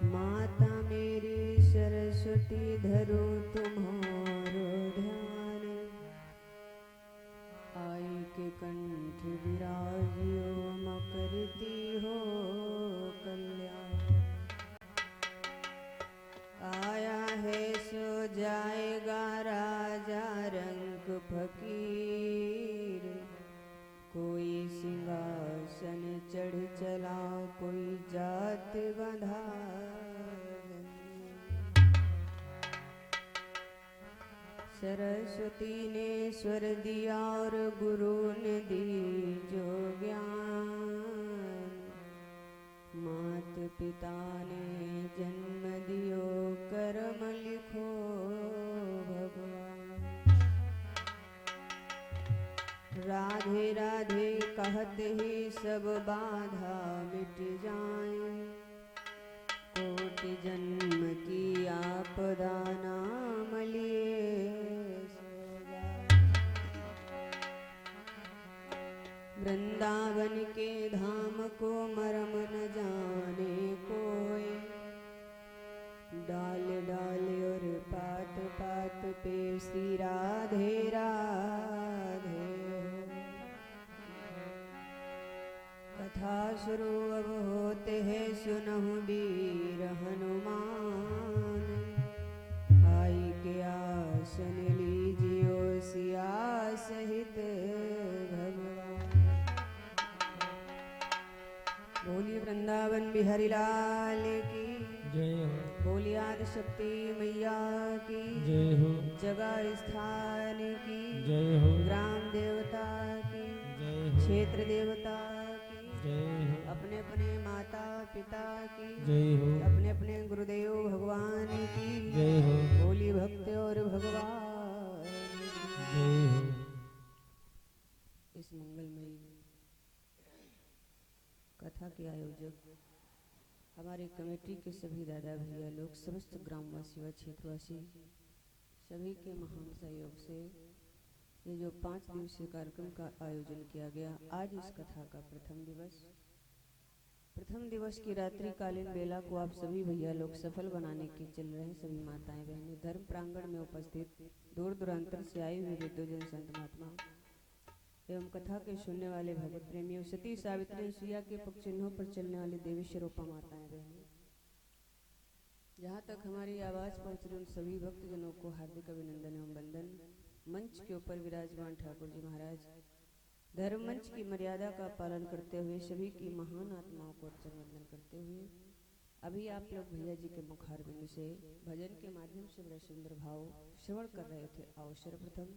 माता मेरी सरस्वती धरो तुम्हारो ध्यान, आई के कंठ विराजियो मकरती हो कल्याण। आया है सो जाएगा राजा रंग फकीर, कोई सिंहासन चढ़ चला कोई जात बंधा। सरस्वती ने स्वर दिया और गुरु ने दी जो ज्ञान, मात पिता ने जन्म दियो कर्म लिखो भगवान। राधे राधे कहते ही सब बाधा मिट जाए, कोटि जन्म की आपदा नाम लिए सो जाए। वृंदावन के धाम को मरम न जाने कोई, डाल डाल और पात पात पे श्री राधे राधे हो। कथा शुरू अब होते हैं सुनहु वीर हनुमान, आई के आसन लीजियो सिया सहित भगवान। बोली वृंदावन बिहारी लाल की जय हो, बोली आदि शक्ति मैया की जय हो, जगह स्थान की जय हो, ग्राम देवता की जय हो, क्षेत्र देवता की जय हो, अपने अपने माता पिता की जय हो, अपने अपने गुरुदेव भगवान की जय हो, बोली भक्त और भगवान की। जय हो। इस मंगलमयी कथा के आयोजक हमारे कमेटी के सभी दादा भैया लोग, समस्त ग्रामवासी व क्षेत्रवासी सभी के महान सहयोग से ये जो 5 दिवसीय कार्यक्रम का आयोजन किया गया, आज इस कथा का प्रथम दिवस की रात्रिकालीन बेला को आप सभी भैया लोग सफल बनाने के चल रहे हैं। सभी माताएं बहनें धर्म प्रांगण में उपस्थित दूर दूरांतर से आए हुए विद्वजन संत महात्मा एवं कथा के सुनने वाले भगवत प्रेमियों, सती सावित्री सुइया के पग चिन्हों पर चलने वाले देवीश्वरोपा माताएं बहनें, जहाँ तक हमारी आवाज पहुँच रही उन सभी भक्तजनों को हार्दिक अभिनंदन एवं वंदन। मंच के ऊपर विराजमान ठाकुर जी महाराज धर्म मंच की मर्यादा का पालन करते हुए सभी की महान आत्माओं को अर्चन वंदन करते हुए अभी आप लोग भैया जी के मुखारबिंद से भजन के माध्यम से बड़ा सुंदर भाव श्रवण कर रहे थे। आओ सर्वप्रथम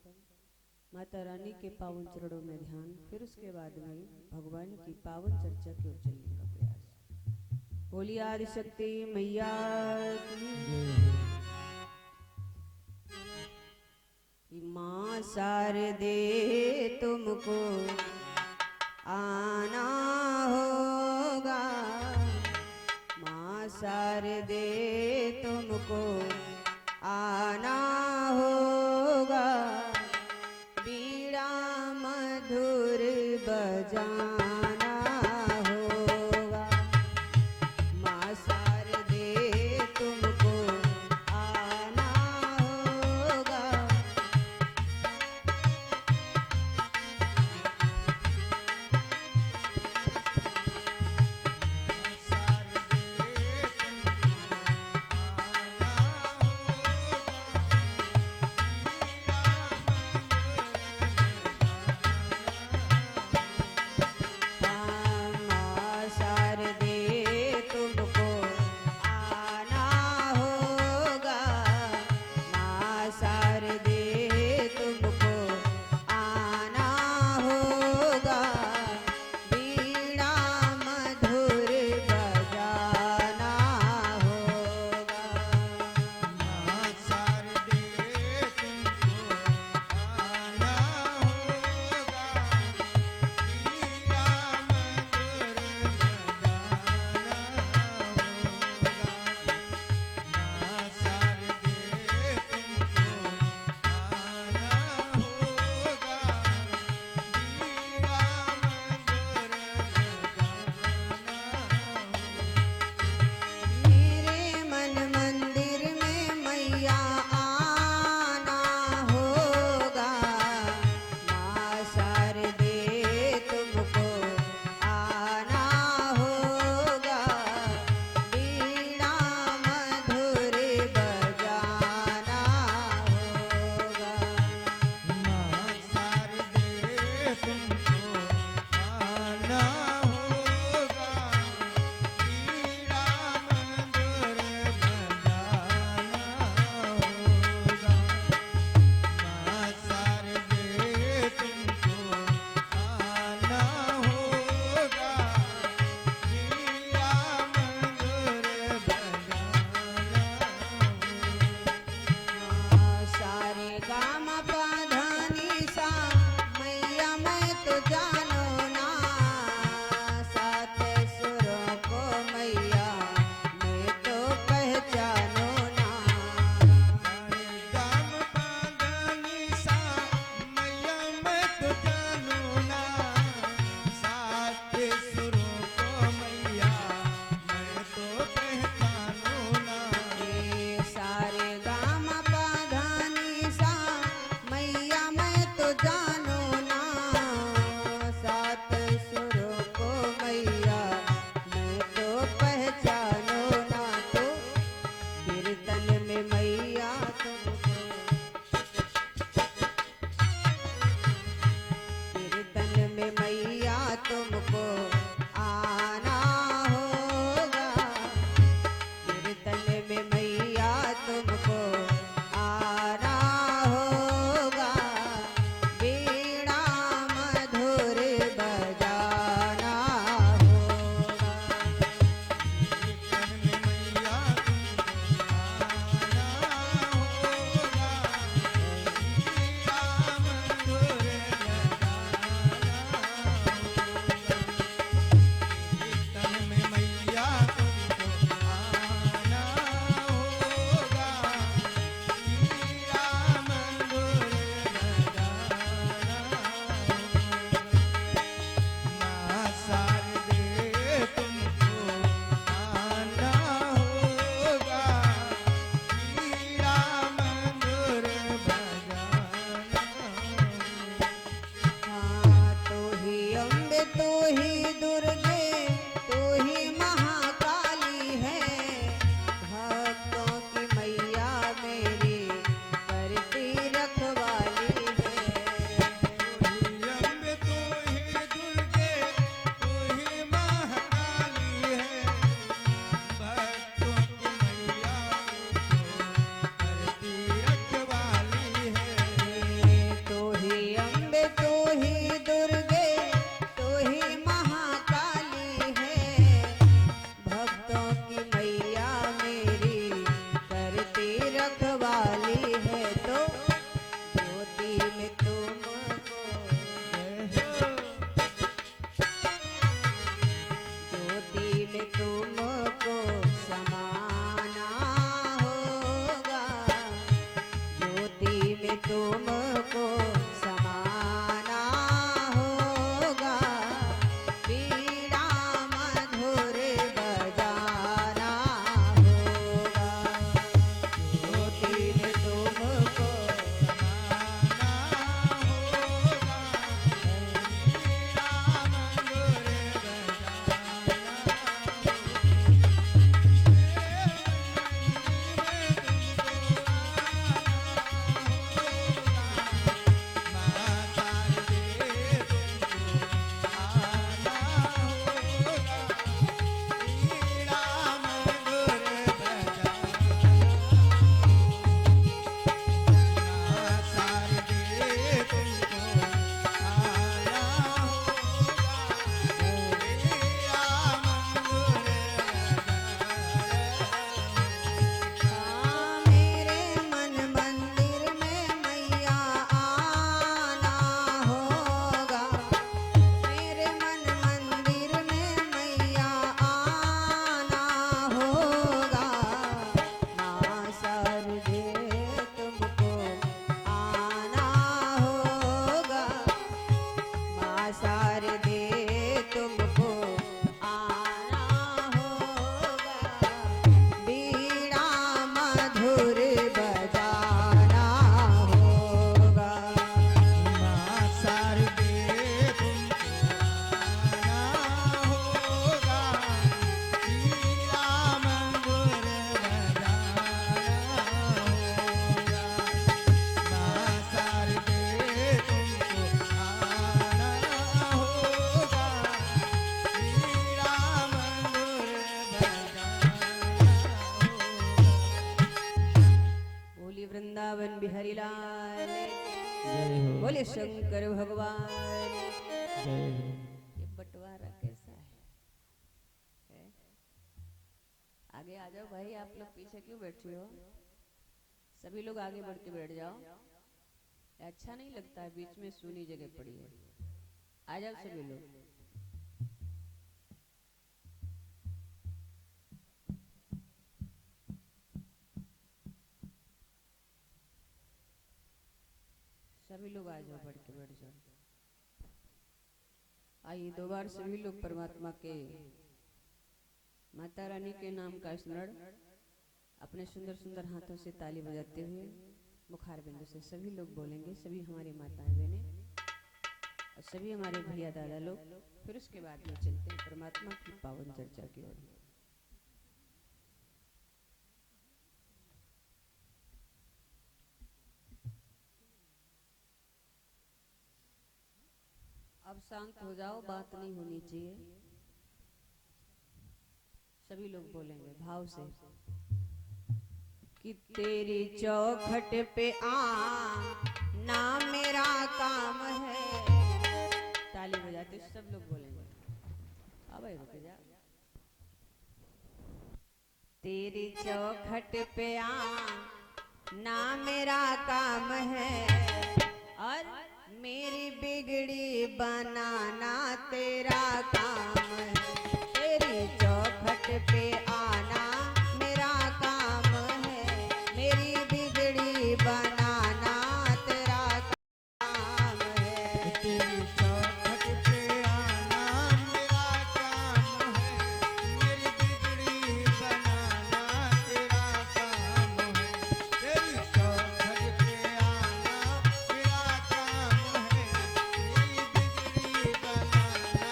माता रानी के पावन चरणों में ध्यान, फिर उसके बाद में भगवान की पावन चर्चा की ओर चलने का प्रयास। बोली आदि शक्ति मैया की। माँ शारदे तुमको आना होगा, माँ शारदे तुमको आना होगा, बीड़ा मधुर बजाना होगा। माँ शारदे तुमको आना होगा, बिहारी लाल जय हो बोले शंकर भगवान। जय हो। ये बंटवारा कैसा है? आगे आ जाओ भाई, आप लोग पीछे क्यों बैठे हो? सभी लोग आगे बढ़ के बैठ जाओ। अच्छा नहीं लगता है, बीच में सूनी जगह पड़ी है। आ जाओ सभी लोग। सभी लोग आ जाओ, बढ़ के बैठ जाओ। आइए दो बार सभी लोग परमात्मा के माता रानी के नाम का स्मरण अपने सुंदर सुंदर हाथों से ताली बजाते हुए मुखार बिंदु से सभी लोग बोलेंगे। सभी हमारी माताएं बहनें और सभी हमारे भैया दादा लोग। फिर उसके बाद में चलते हैं परमात्मा की पावन चर्चा की ओर। अब शांत हो जाओ, बात नहीं होनी चाहिए। सभी लोग बोलेंगे भाव से कि तेरी चौखट पे ना मेरा काम है। ताली बजाते सब लोग बोलेंगे। अब रुक जा। तेरी चौखट पे ना मेरा काम है और मेरी बिगड़ी बनाना तेरा काम है। तेरी चौखट पे आना मेरा काम है, मेरी बिगड़ी बनाना तेरा काम है। तेरी चौखट पे आना मेरा काम है, मेरी बिगड़ी बनाना तेरा काम है। तेरी चौखट पे आना मेरा काम है, मेरी बिगड़ी बनाना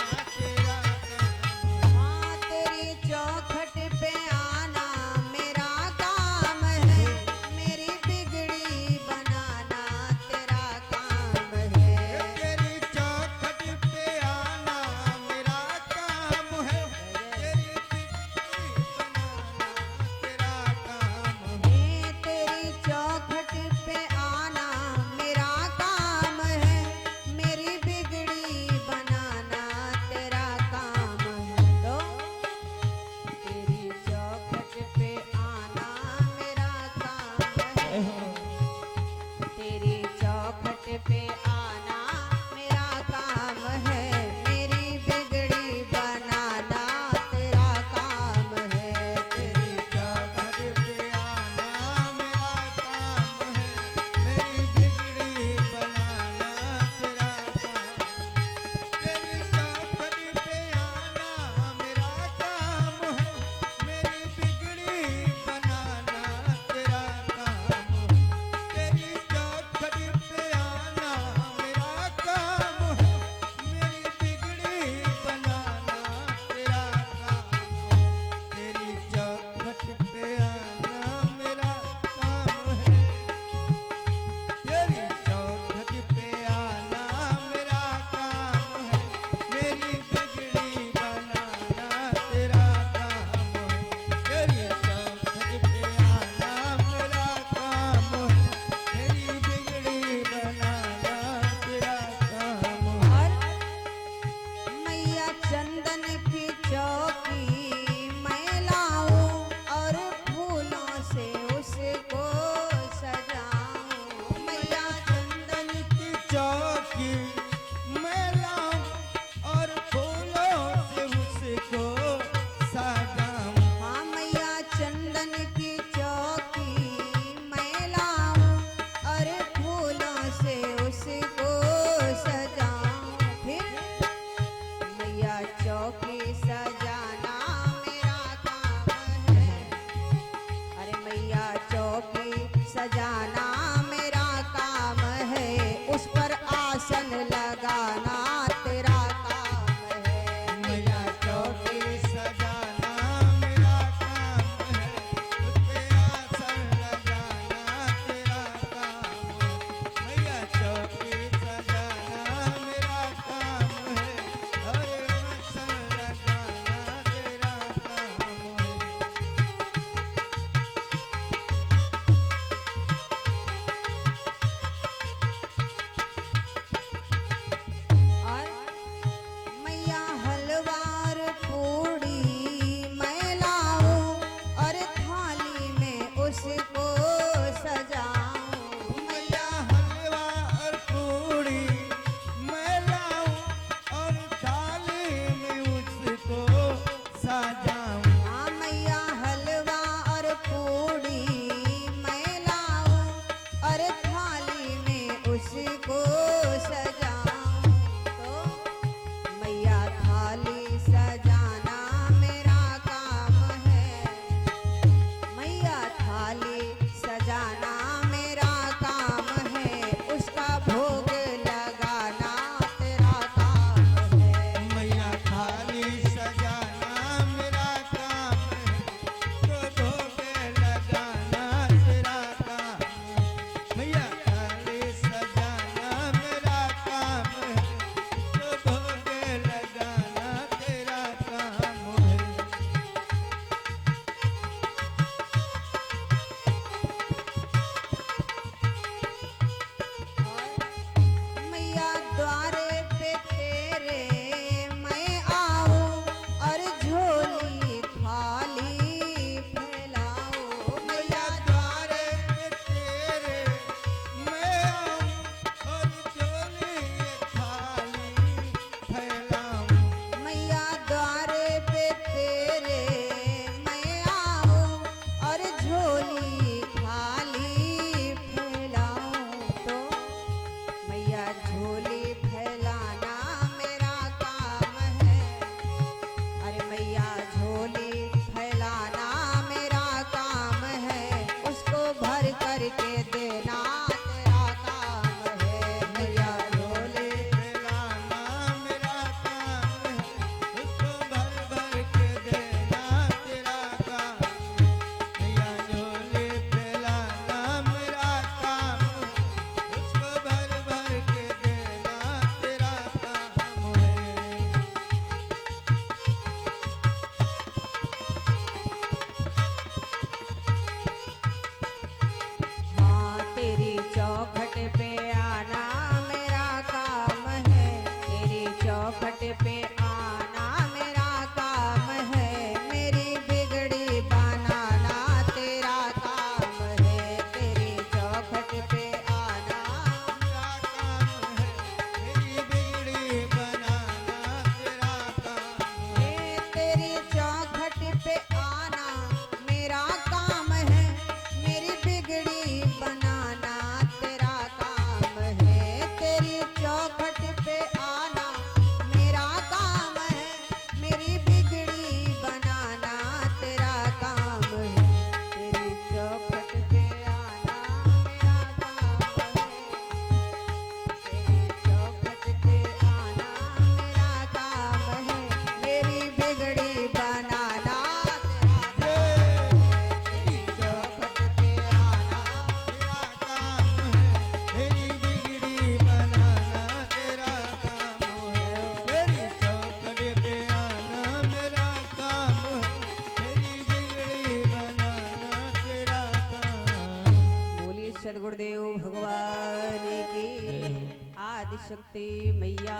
गुरुदेव भगवान की, जय हो आदि शक्ति मैया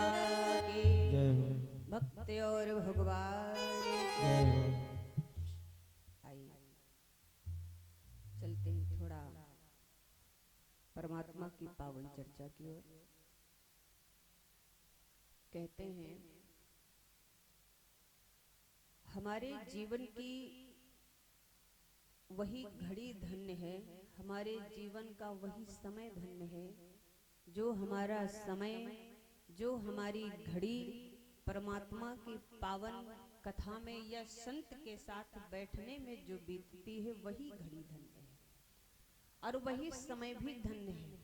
की, जय हो भक्त और भगवान की। जय हो। आइए चलते हैं थोड़ा परमात्मा की पावन चर्चा की ओर। कहते हैं हमारे जीवन की वही घड़ी धन्य है, हमारे जीवन का वही समय धन्य है, जो हमारा समय, जो हमारी घड़ी परमात्मा की पावन कथा में या संत के साथ बैठने में जो बीतती है वही घड़ी धन्य है और वही समय भी धन्य है।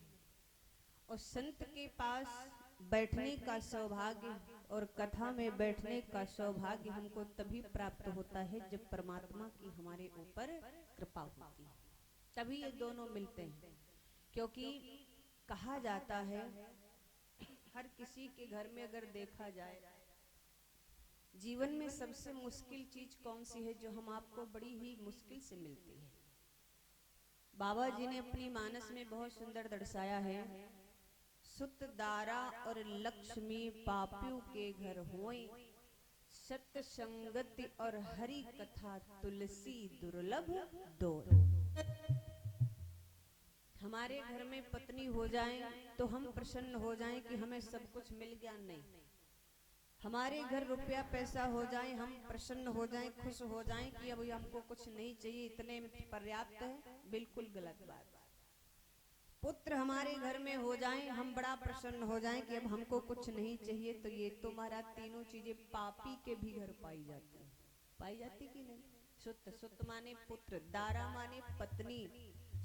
और संत के पास बैठने का सौभाग्य और कथा में बैठने का सौभाग्य हमको तभी प्राप्त होता है जब परमात्मा की हमारे ऊपर कृपा होती है, तभी ये दोनों मिलते हैं। क्योंकि कहा जाता है हर किसी के घर में अगर देखा जाए, जीवन में सबसे मुश्किल चीज कौन सी है जो हम आपको बड़ी ही मुश्किल से मिलती है। बाबा जी ने अपनी मानस में बहुत सुंदर दर्शाया है, सुत दारा और लक्ष्मी पापियों के घर होए, सत्य संगति और हरि कथा तुलसी दुर्लभ दोर। हमारे घर में पत्नी हो जाए तो हम प्रसन्न हो जाएं कि हमें सब कुछ मिल गया, नहीं। हमारे घर रुपया पैसा हो जाए हम प्रसन्न हो जाएं, खुश हो जाएं कि अब हमको कुछ नहीं चाहिए, इतने में पर्याप्त है, बिल्कुल गलत बात। पुत्र हमारे घर में हो जाएं हम बड़ा प्रसन्न हो जाएं कि अब हमको कुछ नहीं चाहिए। तो ये तो महाराज तीनों चीजें पापी के भी घर पाई जाती है, पाई जाती कि नहीं। सुत, सुत माने पुत्र, दारा माने पत्नी,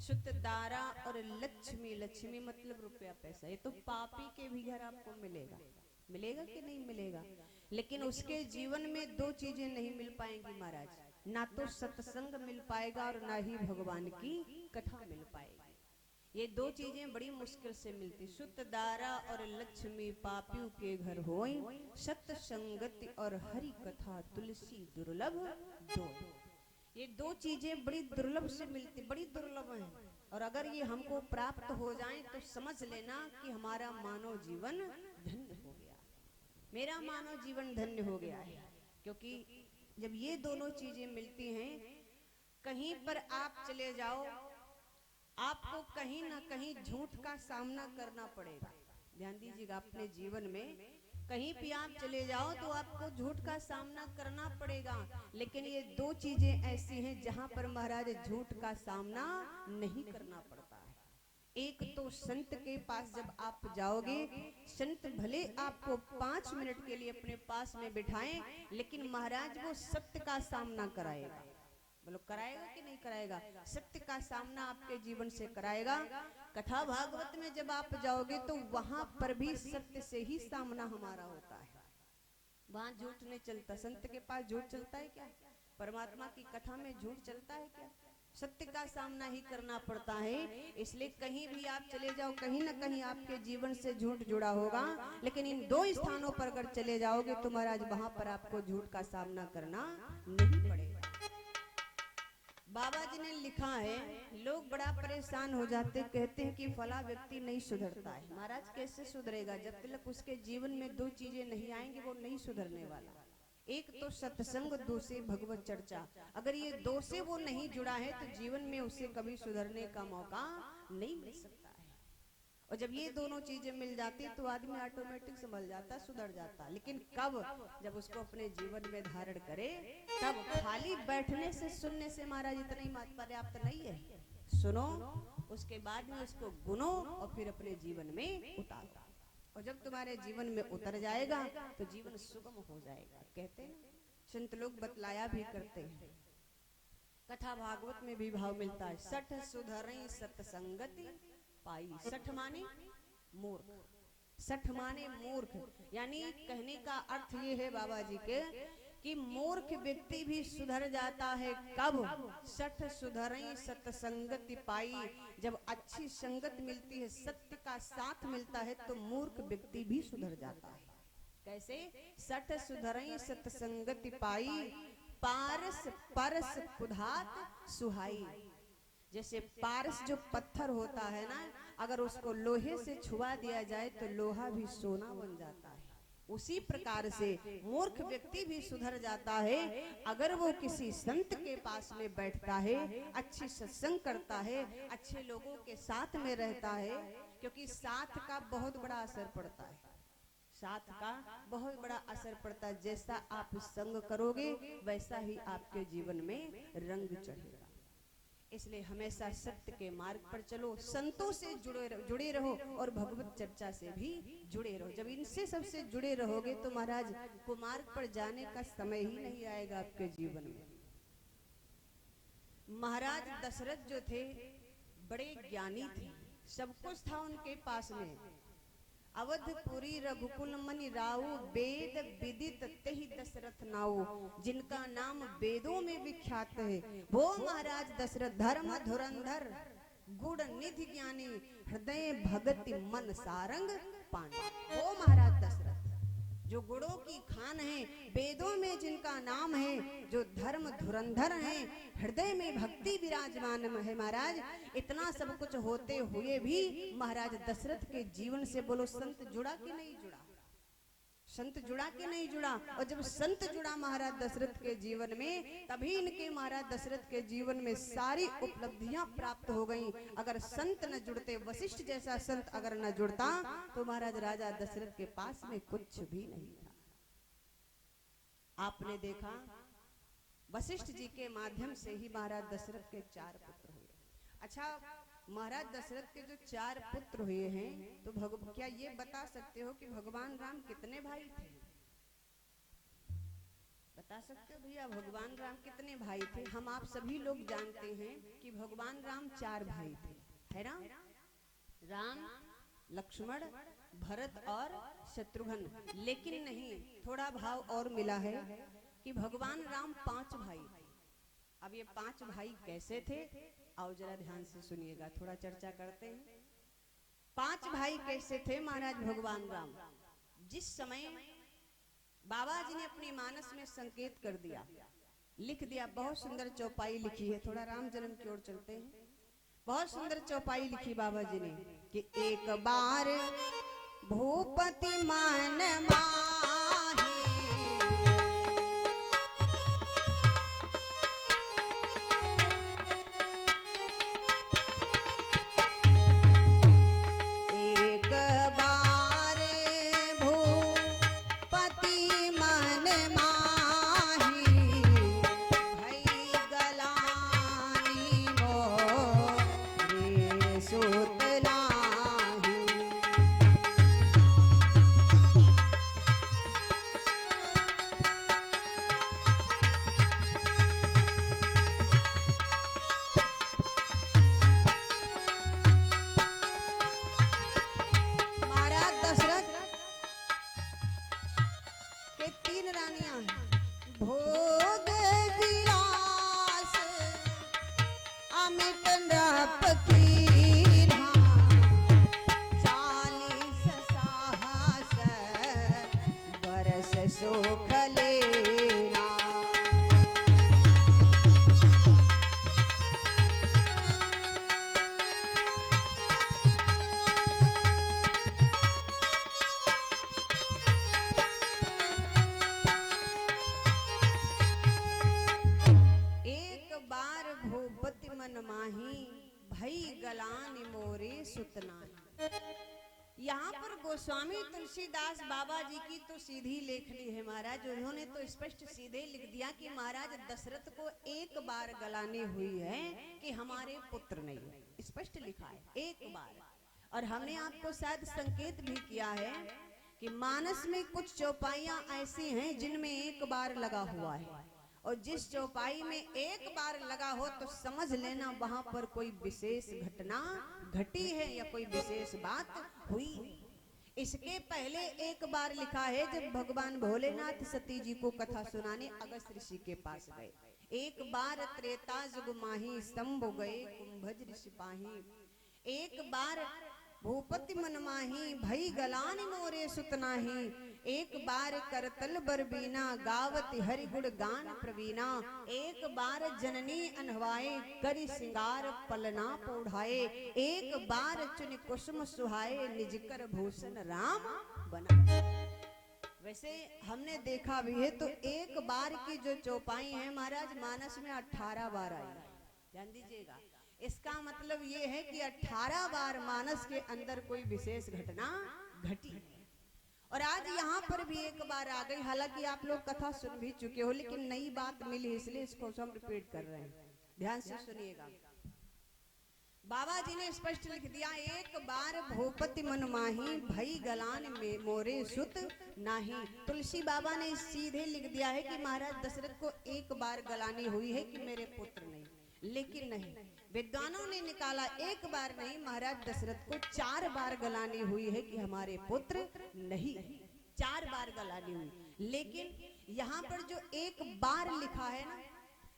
सुत दारा और लक्ष्मी, लक्ष्मी मतलब रुपया पैसा। ये तो पापी के भी घर आपको मिलेगा, मिलेगा कि नहीं मिलेगा। लेकिन उसके जीवन में दो चीजें नहीं मिल पाएंगी महाराज, ना तो सत्संग मिल पाएगा और ना ही भगवान की कथा मिल पाएगी। ये दो चीजें बड़ी मुश्किल से मिलती। सुत दारा और लक्ष्मी पापियों के घर होए, सत्य संगति और हरि कथा तुलसी दुर्लभ दो। ये दो चीजें बड़ी दुर्लभ से मिलती, बड़ी दुर्लभ हैं। और अगर ये हमको प्राप्त हो जाएं तो समझ लेना कि हमारा मानव जीवन धन्य हो गया, मेरा मानव जीवन धन्य हो गया है। क्योंकि जब ये दोनों चीजें मिलती हैं, कहीं पर आप चले जाओ आपको कहीं ना कहीं झूठ का सामना करना पड़ेगा। ध्यान दीजिएगा, अपने जीवन में कहीं भी आप चले जाओ तो आपको झूठ का सामना करना पड़ेगा। लेकिन ये दो चीजें ऐसी हैं जहां पर महाराज झूठ का सामना नहीं करना पड़ता है। एक तो संत के पास जब आप जाओगे, संत भले आपको 5 मिनट के लिए अपने पास में बिठाएं, लेकिन महाराज वो सत्य का सामना कराएगा। बोलो कराएगा कि नहीं कराएगा? सत्य का सामना आपके जीवन से कराएगा। कथा भागवत में जब आप जाओगे तो वहां पर भी सत्य से ही सामना हमारा होता है, वहां झूठ नहीं चलता। संत के पास झूठ चलता है क्या? परमात्मा की कथा में झूठ चलता है क्या? सत्य का सामना ही करना पड़ता है। इसलिए कहीं भी आप चले जाओ, कहीं ना कहीं आपके जीवन से झूठ जुड़ा होगा। लेकिन इन दो स्थानों पर अगर चले जाओगे तो महाराज वहां पर आपको झूठ का सामना करना नहीं पड़ेगा। बाबा जी ने लिखा है, लोग बड़ा परेशान हो जाते, कहते हैं कि फला व्यक्ति नहीं सुधरता है। महाराज कैसे सुधरेगा? जब तक उसके जीवन में दो चीजें नहीं आएंगी वो नहीं सुधरने वाला। एक तो सत्संग, दूसरी भगवत चर्चा। अगर ये दो से वो नहीं जुड़ा है तो जीवन में उसे कभी सुधरने का मौका नहीं मिल सकता है। और जब ये दोनों चीजें मिल जाती तो आदमी ऑटोमेटिक संभल जाता, सुधर जाता। लेकिन कब? जब उसको अपने जीवन में धारण करे तब। खाली बैठने से, सुनने से महाराज इतना ही पर्याप्त नहीं है। सुनो, उसके बाद में उसको गुनो और फिर अपने जीवन में उतारो। और जब तुम्हारे जीवन में उतर जाएगा तो जीवन सुगम हो जाएगा। कहते हैं संत लोग बतलाया भी करते हैं, कथा भागवत में भी भाव मिलता है, सठ सुधरई सत्संगति पाई। सठ माने मूर्ख, सठ माने मूर्ख। यानी कहने का अर्थ ये है बाबा जी के कि मूर्ख व्यक्ति भी सुधर जाता है। कब? सठ सुधरई सत्संगति पाई। जब अच्छी संगत मिलती है, सत्य का साथ मिलता है तो मूर्ख व्यक्ति भी सुधर जाता है। कैसे? सठ सुधरई सत्संगति पाई, पारस परस कुधात सुहाई। जैसे पारस जो पत्थर होता है ना, अगर उसको लोहे से छुआ दिया जाए तो लोहा भी सोना बन जाता है। उसी प्रकार से मूर्ख व्यक्ति भी सुधर जाता है अगर वो किसी संत के पास में बैठता है, अच्छी सत्संग करता है, अच्छे लोगों के साथ में रहता है। क्योंकि साथ का बहुत बड़ा असर पड़ता है, साथ का बहुत बड़ा असर पड़ता है। जैसा आप संग करोगे वैसा ही आपके जीवन में रंग चढ़ेगा। इसलिए हमेशा सत्य के मार्ग पर चलो, संतों से जुड़े रहो और भगवत चर्चा से भी जुड़े रहो। जब इनसे सबसे जुड़े रहोगे तो महाराज कुमार्ग पर जाने का समय ही नहीं आएगा आपके जीवन में। महाराज दशरथ जो थे बड़े ज्ञानी थे, सब कुछ था उनके पास में। अवधपुरी रघुकुल मनि राऊ, वेद विदित तेहि दशरथ नाऊ। जिनका नाम वेदों में विख्यात है वो महाराज दशरथ। धर्म धुरंधर गुण निधि ज्ञानी, हृदय भगति मन सारंग पानी। वो महाराज दशरथ जो गुणों की खान है, वेदों में जिनका नाम है, जो धर्म धुरंधर हैं, हृदय में भक्ति विराजमान है। महाराज इतना सब कुछ होते हुए भी महाराज दशरथ के जीवन से बोलो संत जुड़ा कि नहीं जुड़ा? संत जुड़ा कि नहीं जुड़ा? और जब संत जुड़ा महाराज दशरथ के जीवन में, तभी इनके महाराज दशरथ के जीवन में सारी उपलब्धियां प्राप्त हो गईं। अगर संत न जुड़ते, वशिष्ठ जैसा संत अगर न जुड़ता तो महाराज राजा दशरथ के पास में कुछ भी नहीं था। आपने देखा वशिष्ठ जी के माध्यम से ही महाराज दशरथ के 4 पुत्र हुए। अच्छा, महाराज दशरथ के जो 4 पुत्र हुए हैं तो क्या ये बता सकते हो कि भगवान राम कितने भाई थे? बता सकते हो भैया भगवान राम कितने भाई थे? हम आप सभी लोग जानते हैं कि भगवान राम 4 भाई थे, है ना? राम, लक्ष्मण, भरत और शत्रुघ्न। लेकिन नहीं, थोड़ा भाव और मिला है कि भगवान राम 5 भाई थे। अब ये 5 भाई कैसे थे? आओ जरा ध्यान से सुनिएगा, थोड़ा चर्चा करते हैं। 5 भाई कैसे थे महाराज भगवान राम? जिस समय बाबा जी ने अपनी मानस में संकेत कर दिया, लिख दिया, बहुत सुंदर चौपाई लिखी है। थोड़ा राम जन्म की ओर चलते हैं। बहुत सुंदर चौपाई लिखी बाबा जी ने कि एक बार भूपति मान माही, एक बार भूपति मन माही, भई गलानी मोरे सुत लाही। महाराज दशरथ के 3 रानियां हैं। भोग विलास अमित नृप कीन्हा, 40 साहस बरस सुख लेना। एक बार भूपति मन माही, भई गलान मोरे सुतनाही। यहाँ पर गोस्वामी तुलसीदास बाबा जी की तो सीधी लेखनी है महाराज। उन्होंने तो स्पष्ट सीधे लिख दिया कि महाराज दशरथ को एक बार गलानी हुई है कि हमारे पुत्र नहीं है। स्पष्ट लिखा है, एक बार। और हमने आपको शायद संकेत भी किया है कि मानस में कुछ चौपाइयां ऐसी हैं जिनमें एक बार लगा हुआ है, और जिस चौपाई में एक बार लगा हो तो समझ लेना वहां पर कोई विशेष घटना घटी है या कोई विशेष बात हुई। इसके पहले एक बार लिखा है जब भगवान भोलेनाथ सती जी को कथा सुनाने अगस्त ऋषि के पास गए। एक बार त्रेता जुग माही, शंभु गए कुंभज ऋषि पाही। एक बार भूपति मन माही भई गलान मोरे सुतनाही, एक बार करतल बरबीना गावत हरि गुण गान प्रवीणा, एक बार जननी अनहवाए करि सिंगार पलना पोढ़ाए, एक बार चुन कुसुम सुहाए निज कर भूषण राम बना। वैसे हमने देखा भी है तो एक बार की जो चौपाई है महाराज मानस में 18 बार आई है, ध्यान दीजिएगा। इसका मतलब ये है कि 18 बार मानस के अंदर कोई विशेष घटना घटी है। और आज यहाँ पर भी एक बार आ गई, हालांकि आप लोग कथा सुन भी चुके हो, लेकिन नई बात मिली इसलिए इसको हम रिपीट कर रहे हैं, ध्यान से सुनिएगा। बाबा जी ने स्पष्ट लिख दिया, एक बार भूपति मन माही भई गलान में मोरे सुत नाही। तुलसी बाबा ने सीधे लिख दिया है कि महाराज दशरथ को एक बार गलानी हुई है कि मेरे पुत्र नहीं, लेकिन नहीं, विद्वानों ने निकाला एक बार नहीं, महाराज दशरथ को 4 बार गलानी हुई है कि हमारे पुत्र नहीं, 4 बार गलानी हुई। लेकिन यहाँ पर जो एक बार लिखा है ना,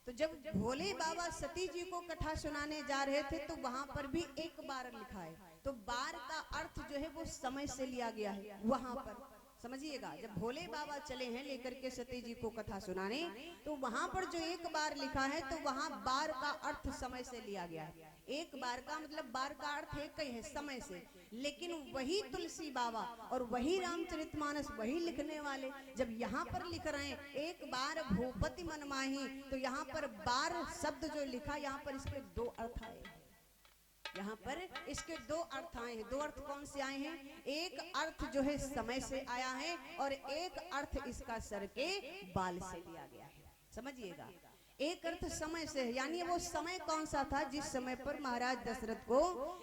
तो जब भोले बाबा सती जी को कथा सुनाने जा रहे थे तो वहां पर भी एक बार लिखा है, तो बार का अर्थ जो है वो समय से लिया गया है। वहां पर समझिएगा, जब भोले बाबा चले हैं लेकर के सती जी को कथा सुनाने, तो वहां पर जो एक बार लिखा है तो वहां बार का अर्थ समय से लिया गया है। एक बार का मतलब बार का अर्थ एक ही है, समय से। लेकिन वही तुलसी बाबा और वही रामचरितमानस वही लिखने वाले जब यहाँ पर लिख रहे हैं एक बार भूपति मन माही, तो यहाँ पर बार शब्द जो लिखा, यहाँ पर इसके 2 अर्थ आए, यहाँ पर इसके 2 अर्थ आए हैं। 2 अर्थ कौन से आए हैं? एक अर्थ जो है समय से आया है और एक अर्थ इसका सर के बाल से लिया गया है, समझिएगा। एक अर्थ समय से, यानी वो समय कौन सा था जिस समय पर महाराज दशरथ को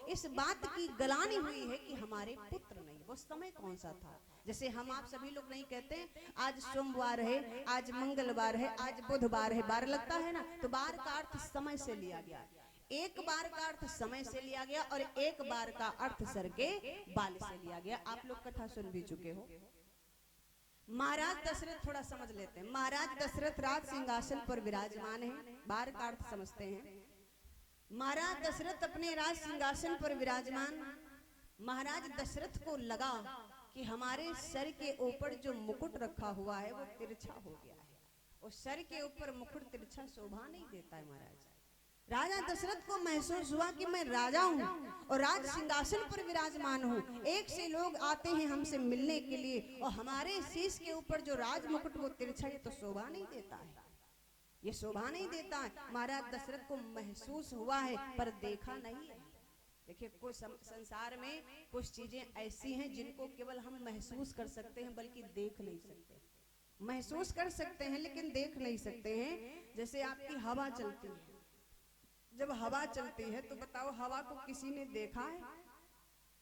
इस बात की गलानी हुई है कि हमारे पुत्र नहीं, वो समय कौन सा था। जैसे हम आप सभी लोग नहीं कहते आज सोमवार है, आज मंगलवार है, आज बुधवार है, बार लगता है ना, तो बार का अर्थ समय से लिया गया। एक बार का अर्थ समय से लिया गया और एक बार का अर्थ सर के बाल से लिया गया। आप लोग कथा सुन भी चुके हो। महाराज दशरथ, थोड़ा समझ लेते हैं। महाराज दशरथ राज सिंहासन पर विराजमान हैं, बार का अर्थ समझते हैं। महाराज दशरथ अपने राज सिंहासन पर विराजमान, महाराज दशरथ को लगा कि हमारे सर के ऊपर जो मुकुट रखा हुआ है वो तिरछा हो गया है, और सर के ऊपर मुकुट तिरछा शोभा नहीं देता है। महाराज राजा दशरथ को महसूस हुआ कि मैं राजा हूँ और राज सिंहासन पर विराजमान हूँ, एक से लोग आते हैं हमसे मिलने के लिए और हमारे शीश के ऊपर जो राज मुकुट वो तिरछा, ये तो शोभा नहीं देता है, ये शोभा नहीं देता है। महाराज दशरथ को महसूस हुआ है पर देखा नहीं है। देखिए, कुछ संसार में कुछ चीजें ऐसी हैं जिनको केवल हम महसूस कर सकते हैं बल्कि देख नहीं सकते। महसूस कर सकते हैं लेकिन देख नहीं सकते हैं। जैसे आपकी हवा चलती है, जब हवा चलती है तो बताओ हवा को किसी ने देखा है?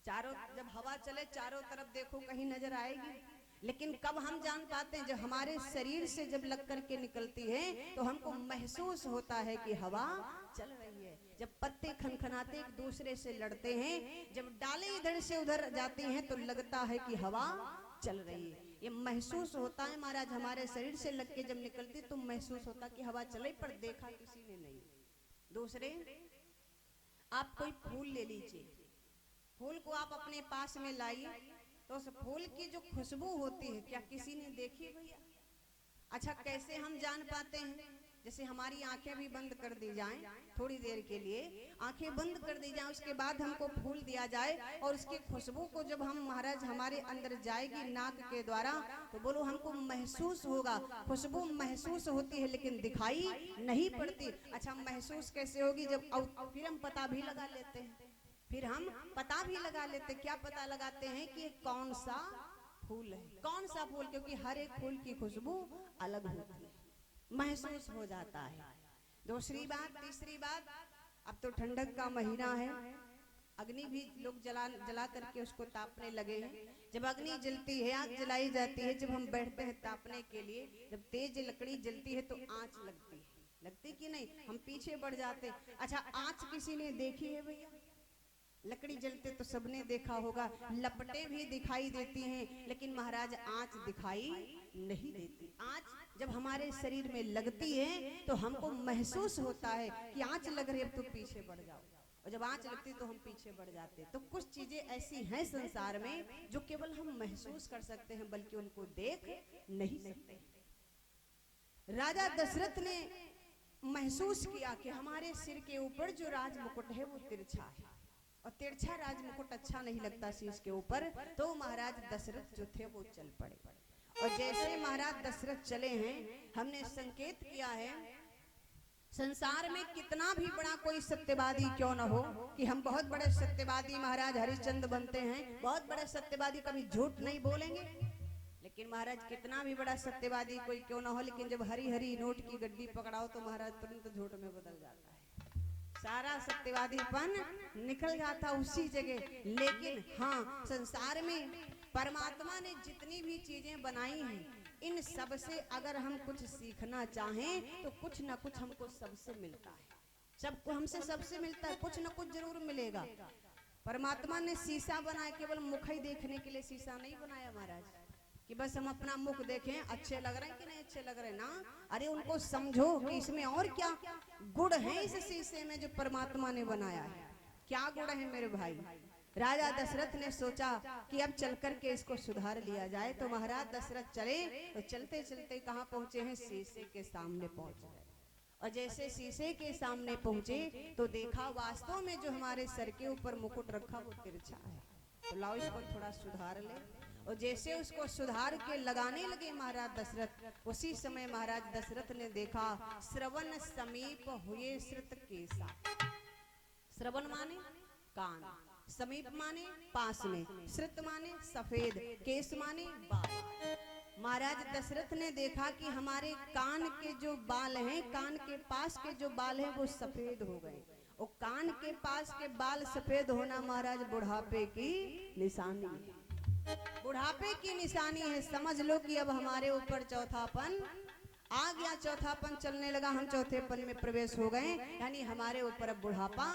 चारों, जब हवा चले चारों तरफ देखो कहीं नजर आएगी, लेकिन कब हम जान पाते हैं? जब हमारे शरीर से जब लग करके निकलती है तो हमको महसूस होता है कि हवा चल रही है। जब पत्ते खनखनाते एक दूसरे से लड़ते हैं, जब डाले इधर से उधर जाती हैं तो लगता है कि हवा चल रही है। ये महसूस होता है महाराज, हमारे शरीर से लग के जब निकलती तो महसूस होता कि हवा चले, पर देखा किसी ने नहीं। दूसरे, आप कोई फूल ले लीजिए, फूल को आप अपने पास में लाइए तो उस फूल की जो खुशबू होती है क्या किसी ने देखी भैया? अच्छा, कैसे हम जान पाते हैं? जैसे हमारी आंखें भी बंद कर दी जाएं, थोड़ी देर के लिए आंखें बंद कर दी जाएं, उसके बाद हमको फूल दिया जाए और उसकी खुशबू को जब हम महाराज हमारे अंदर जाएगी नाक के द्वारा, तो बोलो हमको महसूस होगा। खुशबू महसूस होती है लेकिन दिखाई नहीं पड़ती। अच्छा, महसूस कैसे होगी? जब फिर हम पता भी लगा लेते हैं, फिर हम पता भी लगा लेते। क्या पता लगाते हैं कि कौन सा फूल है, कौन सा फूल, क्योंकि हर एक फूल की खुशबू अलग होती है, महसूस हो जाता है। दूसरी बात, तीसरी बात, अब तो ठंडक का महीना है, अग्नि भी लोग जला करके उसको तापने लगे हैं। जब अग्नि जलती है, आग जलाई जाती है, जब हम बैठते हैं तापने के लिए, जब तेज लकड़ी जलती है तो आंच लगती है, लगती कि नहीं? हम पीछे बढ़ जाते। अच्छा, आंच किसी ने देखी है भैया? लकड़ी जलते तो सबने देखा होगा, लपटें भी दिखाई देती हैं, लेकिन महाराज आंच दिखाई नहीं देती। आंच जब हमारे शरीर में लगती है तो हमको महसूस होता है कि आंच लग रही है, अब तो पीछे बढ़ जाओ। और जब आंच लगती तो हम पीछे बढ़ जाते। तो कुछ चीजें ऐसी हैं संसार में जो केवल हम महसूस कर सकते हैं, बल्कि उनको देख नहीं सकते। राजा दशरथ ने महसूस किया कि हमारे सिर के ऊपर जो राज मुकुट है वो तिरछा है, और तिरछा राज मुकुट अच्छा नहीं लगता शीश के ऊपर। तो महाराज दशरथ जो थे वो चल पड़े, और जैसे महाराज दशरथ चले हैं, हमने संकेत किया है संसार में कितना भी बड़ा कोई सत्यवादी क्यों न हो, कि हम बहुत बड़े सत्यवादी महाराज हरिश्चंद्र बनते हैं, बहुत बड़े सत्यवादी कभी झूठ नहीं बोलेंगे। लेकिन महाराज कितना भी बड़ा सत्यवादी कोई क्यों ना हो, लेकिन जब हरी हरी नोट की गड्डी पकड़ाओ तो महाराज तुरंत झूठ में बदल जाता है, सारा सत्यवादीपन निकल जाता उसी जगह। लेकिन हाँ, संसार में परमात्मा ने जितनी भी चीजें बनाई हैं, इन सब से अगर हम कुछ सीखना चाहें तो कुछ ना कुछ हमको सबसे मिलता है। सबको हमसे सबसे मिलता है, कुछ ना कुछ जरूर मिलेगा। परमात्मा ने शीशा बनाया, केवल मुख ही देखने के लिए शीशा नहीं बनाया महाराज, कि बस हम अपना मुख देखें अच्छे लग रहे हैं कि नहीं अच्छे लग रहे हैं ना। अरे उनको समझो कि इसमें और क्या गुण है इस शीशे में जो परमात्मा ने बनाया है, क्या गुण है मेरे भाई। राजा दशरथ ने सोचा कि अब चल करके इसको सुधार लिया जाए। तो महाराज दशरथ चले, तो चलते चलते कहाँ पहुंचे हैं, शीशे के सामने पहुंच गए। और जैसे शीशे के सामने पहुंचे तो देखा वास्तव में जो हमारे सर के ऊपर मुकुट रखा वो तिरछा है। तो लाओ इसको थोड़ा सुधार ले। और जैसे उसको सुधार के लगाने लगे महाराज दशरथ, उसी समय महाराज दशरथ ने देखा श्रवण समीप हुए श्रुत केसा। श्रवण माने कान, समीप माने पास में, श्रुत माने सफेद, केस माने बाल। महाराज दशरथ ने देखा कि हमारे कान के जो बाल हैं, कान के पास के जो बाल हैं वो सफेद हो गए। और कान के पास के बाल सफेद होना महाराज बुढ़ापे की निशानी है, बुढ़ापे की निशानी है। समझ लो कि अब हमारे ऊपर चौथापन आ गया, चौथापन चलने लगा, हम चौथेपन में प्रवेश हो गए, यानी हमारे ऊपर अब बुढ़ापा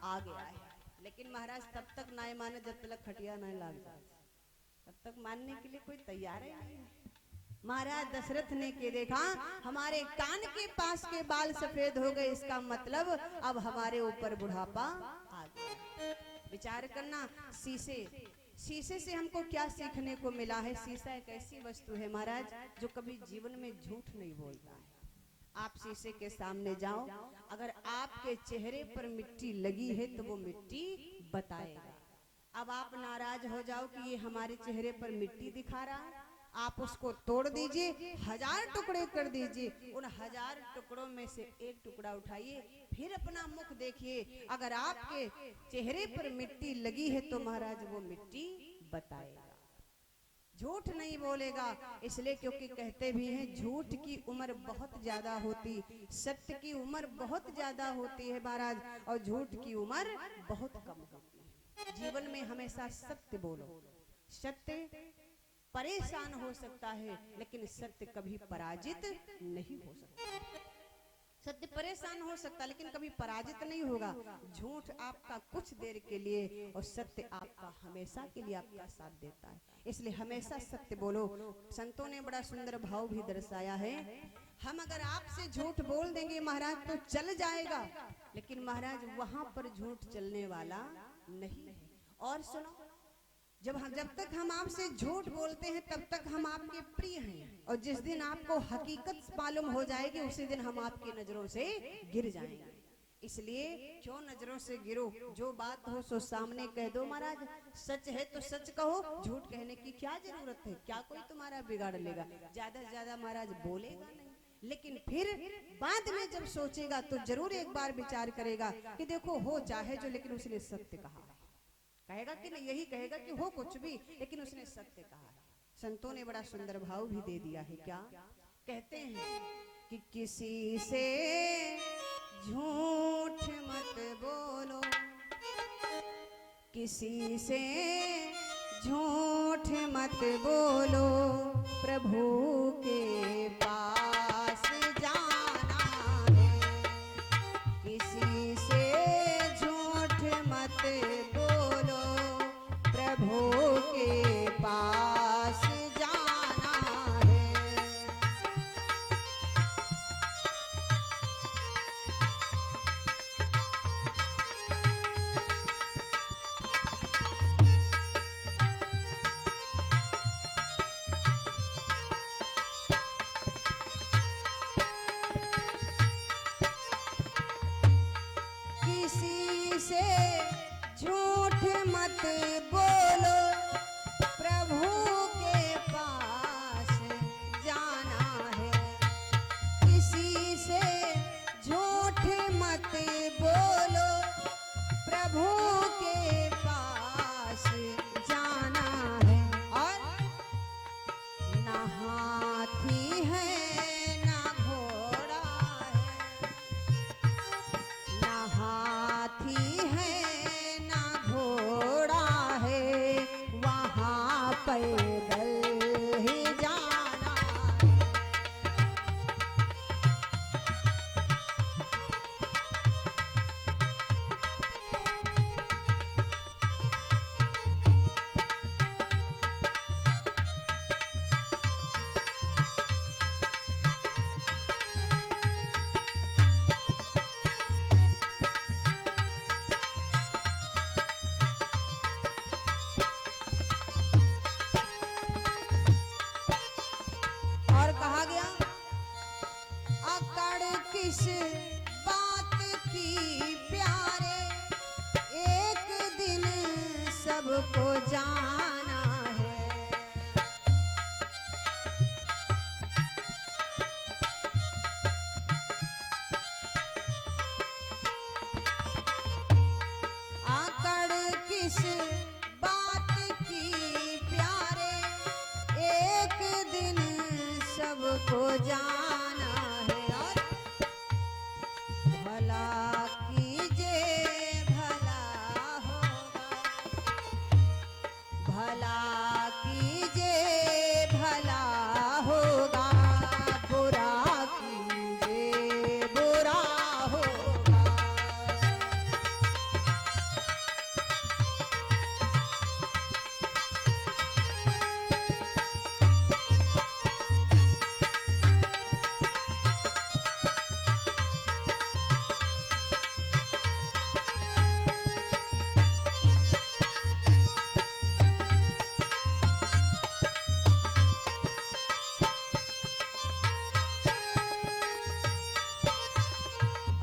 आ गया है। लेकिन महाराज तब तक ना माने जब तक खटिया नहीं लग जाए, तब तक मानने के लिए कोई तैयार ही नहीं है। महाराज दशरथ ने के देखा हमारे कान के पास के बाल सफेद हो गए, इसका मतलब अब हमारे ऊपर बुढ़ापा आ गया। विचार करना, शीशे से हमको क्या सीखने को मिला है। शीशा एक ऐसी वस्तु है महाराज जो कभी जीवन में झूठ नहीं बोलता है। आप शीशे के सामने जाओ, अगर आपके चेहरे पर मिट्टी लगी है तो वो मिट्टी बताएगा। अब आप नाराज हो जाओ कि ये हमारे चेहरे पर मिट्टी दिखा रहा है, आप उसको तोड़ दीजिए, 1000 टुकड़े कर दीजिए, उन 1000 टुकड़ों में से एक टुकड़ा उठाइए, फिर अपना मुख देखिए, अगर आपके चेहरे पर मिट्टी लगी है तो महाराज वो मिट्टी बताएगा, झूठ नहीं बोलेगा। इसलिए क्योंकि कहते भी हैं झूठ की उम्र बहुत ज्यादा होती, सत्य की उम्र बहुत ज्यादा होती है महाराज, और झूठ की उम्र बहुत कम होती है। जीवन में हमेशा सत्य बोलो। सत्य परेशान हो सकता है लेकिन सत्य कभी पराजित नहीं हो सकता। सत्य परेशान हो सकता लेकिन कभी पराजित नहीं होगा। झूठ आपका कुछ देर के लिए और सत्य आपका हमेशा के लिए आपका साथ देता है, इसलिए हमेशा सत्य बोलो। संतों ने बड़ा सुंदर भाव भी दर्शाया है, हम अगर आपसे झूठ बोल देंगे महाराज तो चल जाएगा, लेकिन महाराज वहां पर झूठ चलने वाला नहीं है। और सुनो, जब तक हम आपसे झूठ बोलते हैं तब तक हम आपके प्रिय हैं, और जिस दिन आपको हकीकत मालूम हो जाएगी उसी दिन हम आपकी नजरों से गिर जाएंगे। इसलिए क्यों नजरों से गिरो, जो बात हो सो सामने कह दो महाराज। सच है तो सच कहो, झूठ कहने की क्या जरूरत है, क्या कोई तुम्हारा बिगाड़ लेगा। ज्यादा से ज्यादा महाराज बोलेगा नहीं, लेकिन फिर बाद में जब सोचेगा तो जरूर एक बार विचार करेगा कि देखो हो चाहे जो, लेकिन उसने सत्य कहा। कहेगा कि नहीं, यही कहेगा कि हो कुछ भी, लेकिन उसने सत्य कहा है। संतों ने बड़ा सुंदर भाव भी दे दिया है, क्या कहते हैं कि किसी से झूठ मत बोलो, किसी से झूठ मत बोलो, प्रभु के पास जाना है। किसी से झूठ मत बोलो, प्रभु के पास जाना है। से झूठ मत बोलो, प्रभु के पास जाना है। किसी से झूठ मत बोलो, प्रभु के पास जाना है। और ना हाथी है ना घोड़ा है, ना हाथी है ना घोड़ा है, वहाँ पैदल ही जाना है। और कहा गया, अकड़ किस बात की प्यारे, एक दिन सबको जाना है। आकड़ किस बात की प्यारे, एक दिन सबको जाना है। और भला कीजिए भला होगा, भला कीजिए भला होगा, बुरा कीजिए बुरा होगा।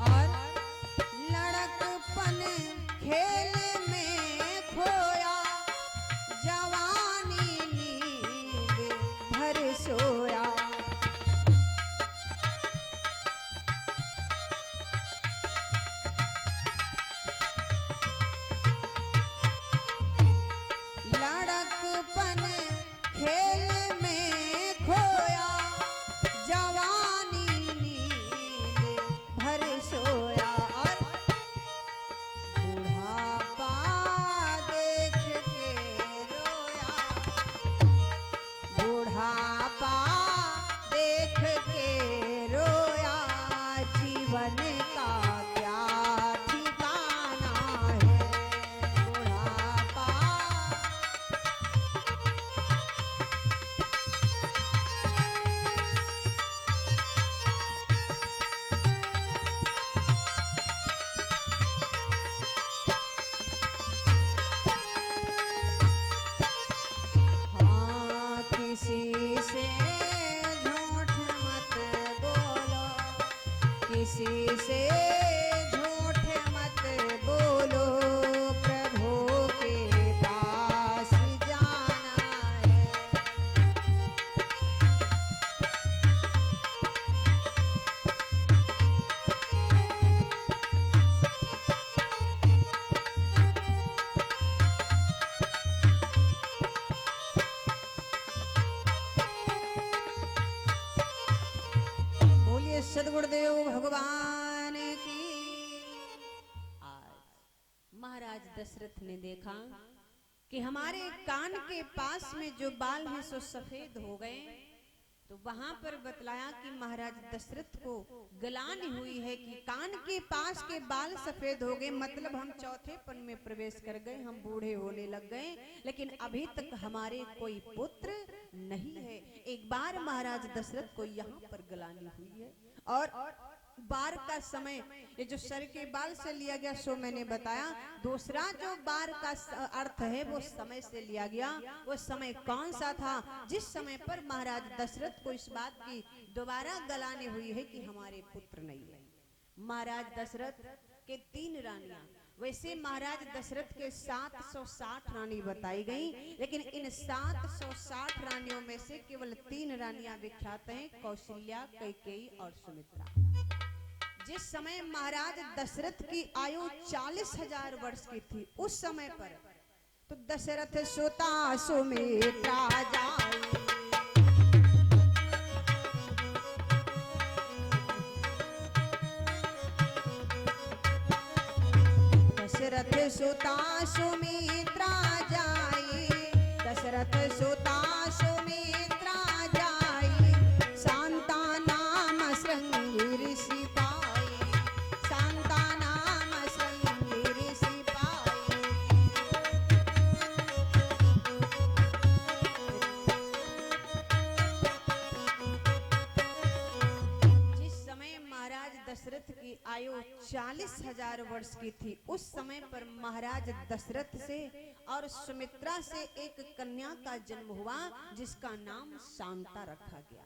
और लड़कपन खेल में खोया, जवानी नींद भर सोया। लड़कपन खेल में खोया, जवानी नींद भर सोया। और बुढ़ापा देख के रोया, बुढ़ापा देख के रोया, जीवन का क्या ठिकाना है। बुढ़ापा हाँ, किसी से झूठ मत बोलो, किसी से झूठ मत बोलो, प्रभु के पास जाना है। बोलिए सदगुरुदेव भगवान की। आज महाराज दशरथ ने देखा कि हमारे कान के पास में जो बाल हैं सो सफेद हो गए, तो वहां पर बतलाया कि महाराज दशरथ को गलानी हुई है कि कान के पास के बाल सफेद हो गए, मतलब हम चौथेपन में प्रवेश कर गए, हम बूढ़े होने लग गए, लेकिन अभी तक हमारे कोई पुत्र नहीं है। एक बार महाराज दशरथ को यहाँ पर गलानी हुई है। और बार का समय, ये जो सर के बाल से लिया गया सो मैंने बताया। दूसरा जो बार का अर्थ है वो समय से लिया गया। वो समय कौन सा था जिस समय पर महाराज दशरथ को इस बात की दोबारा गलानी हुई है कि हमारे पुत्र नहीं है। महाराज दशरथ के 3 रानियां, वैसे महाराज दशरथ के 760 रानी बताई गई, लेकिन इन 760 रानियों में से केवल 3 रानियां विख्यात हैं, कौशल्या, कैकेयी और सुमित्रा। जिस समय महाराज दशरथ की आयु 40,000 वर्ष की थी, उस समय पर तो दशरथ सुता सुमित्रा जाई, दशरथ सुता सुमित्रा जाई, दशरथ सुता सुमित्रा जाई, शांता नाम श्रृंगी ऋषि पाई, शांता नाम श्रृंगी ऋषि पाई। जिस समय महाराज दशरथ की आयु 40,000 वर्ष की थी, उस समय पर महाराज दशरथ से और सुमित्रा से एक कन्या का जन्म हुआ, जिसका नाम शांता रखा गया।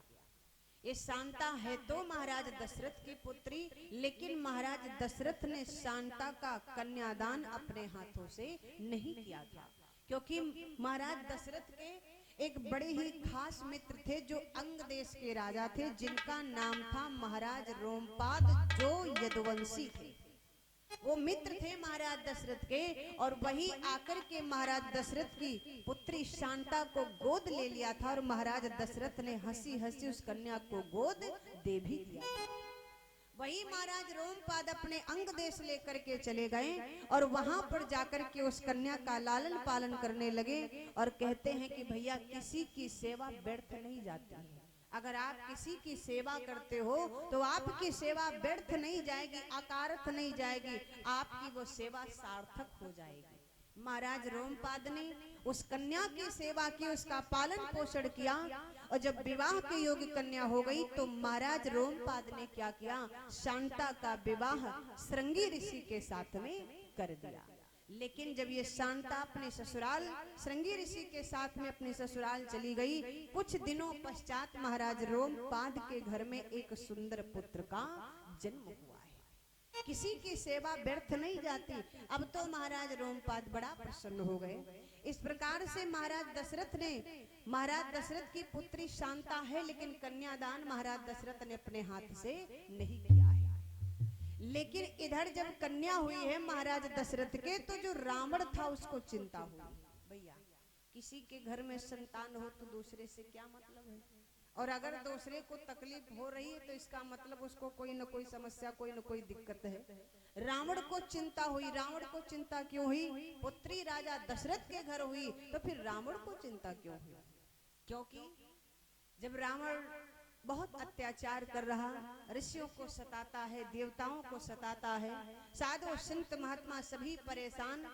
ये शांता है तो महाराज दशरथ की पुत्री, लेकिन महाराज दशरथ ने शांता का कन्यादान अपने हाथों से नहीं किया था, क्योंकि महाराज दशरथ के एक बड़े ही खास मित्र थे जो अंग देश के राजा थे, जिनका नाम था महाराज रोमपाद, जो यदुवंशी थे। वो मित्र थे महाराज दशरथ के, और वही आकर के महाराज दशरथ की पुत्री शांता को गोद ले लिया था, और महाराज दशरथ ने हंसी हंसी उस कन्या को गोद दे भी दिया था। वही महाराज रोमपाद अपने अंग देश लेकर के चले गए, और वहां पर जाकर के उस कन्या का लालन पालन करने लगे, और कहते हैं कि भैया, किसी की सेवा व्यर्थ नहीं जाती है। अगर आप किसी की सेवा करते हो तो आपकी सेवा व्यर्थ नहीं जाएगी, अकारथ नहीं जाएगी, आपकी वो सेवा सार्थक हो जाएगी। महाराज रोमपाद ने उस कन्या की सेवा की, उसका पालन पोषण किया, और जब विवाह के योग्य कन्या हो गई तो महाराज रोमपाद ने क्या किया, शांता का विवाह श्रृंगी ऋषि के साथ में कर दिया। लेकिन जब ये शांता अपने ससुराल श्रृंगी ऋषि के साथ में अपने ससुराल चली गई, कुछ दिनों पश्चात महाराज रोमपाद के घर में एक सुंदर पुत्र का जन्म हुआ है। किसी की सेवा व्यर्थ नहीं जाती। अब तो महाराज रोमपाद बड़ा प्रसन्न हो गए। इस प्रकार से महाराज दशरथ की पुत्री शांता है, लेकिन कन्यादान महाराज दशरथ ने अपने हाथ से नहीं किया है। लेकिन इधर जब कन्या हुई है महाराज दशरथ के, तो जो रावण था उसको चिंता हुई। भैया, किसी के घर में संतान हो तो दूसरे से क्या मतलब है, और अगर दूसरे को तकलीफ हो रही है तो इसका मतलब उसको कोई न कोई समस्या, कोई न कोई दिक्कत है। रावण को चिंता हुई। रावण को चिंता क्यों हुई? पुत्री राजा दशरथ के घर हुई, तो फिर रावण को चिंता क्यों हुई? क्योंकि जब रावण बहुत अत्याचार कर रहा, ऋषियों को सताता है, देवताओं को सताता है, साधु संत महात्मा सभी परेशान,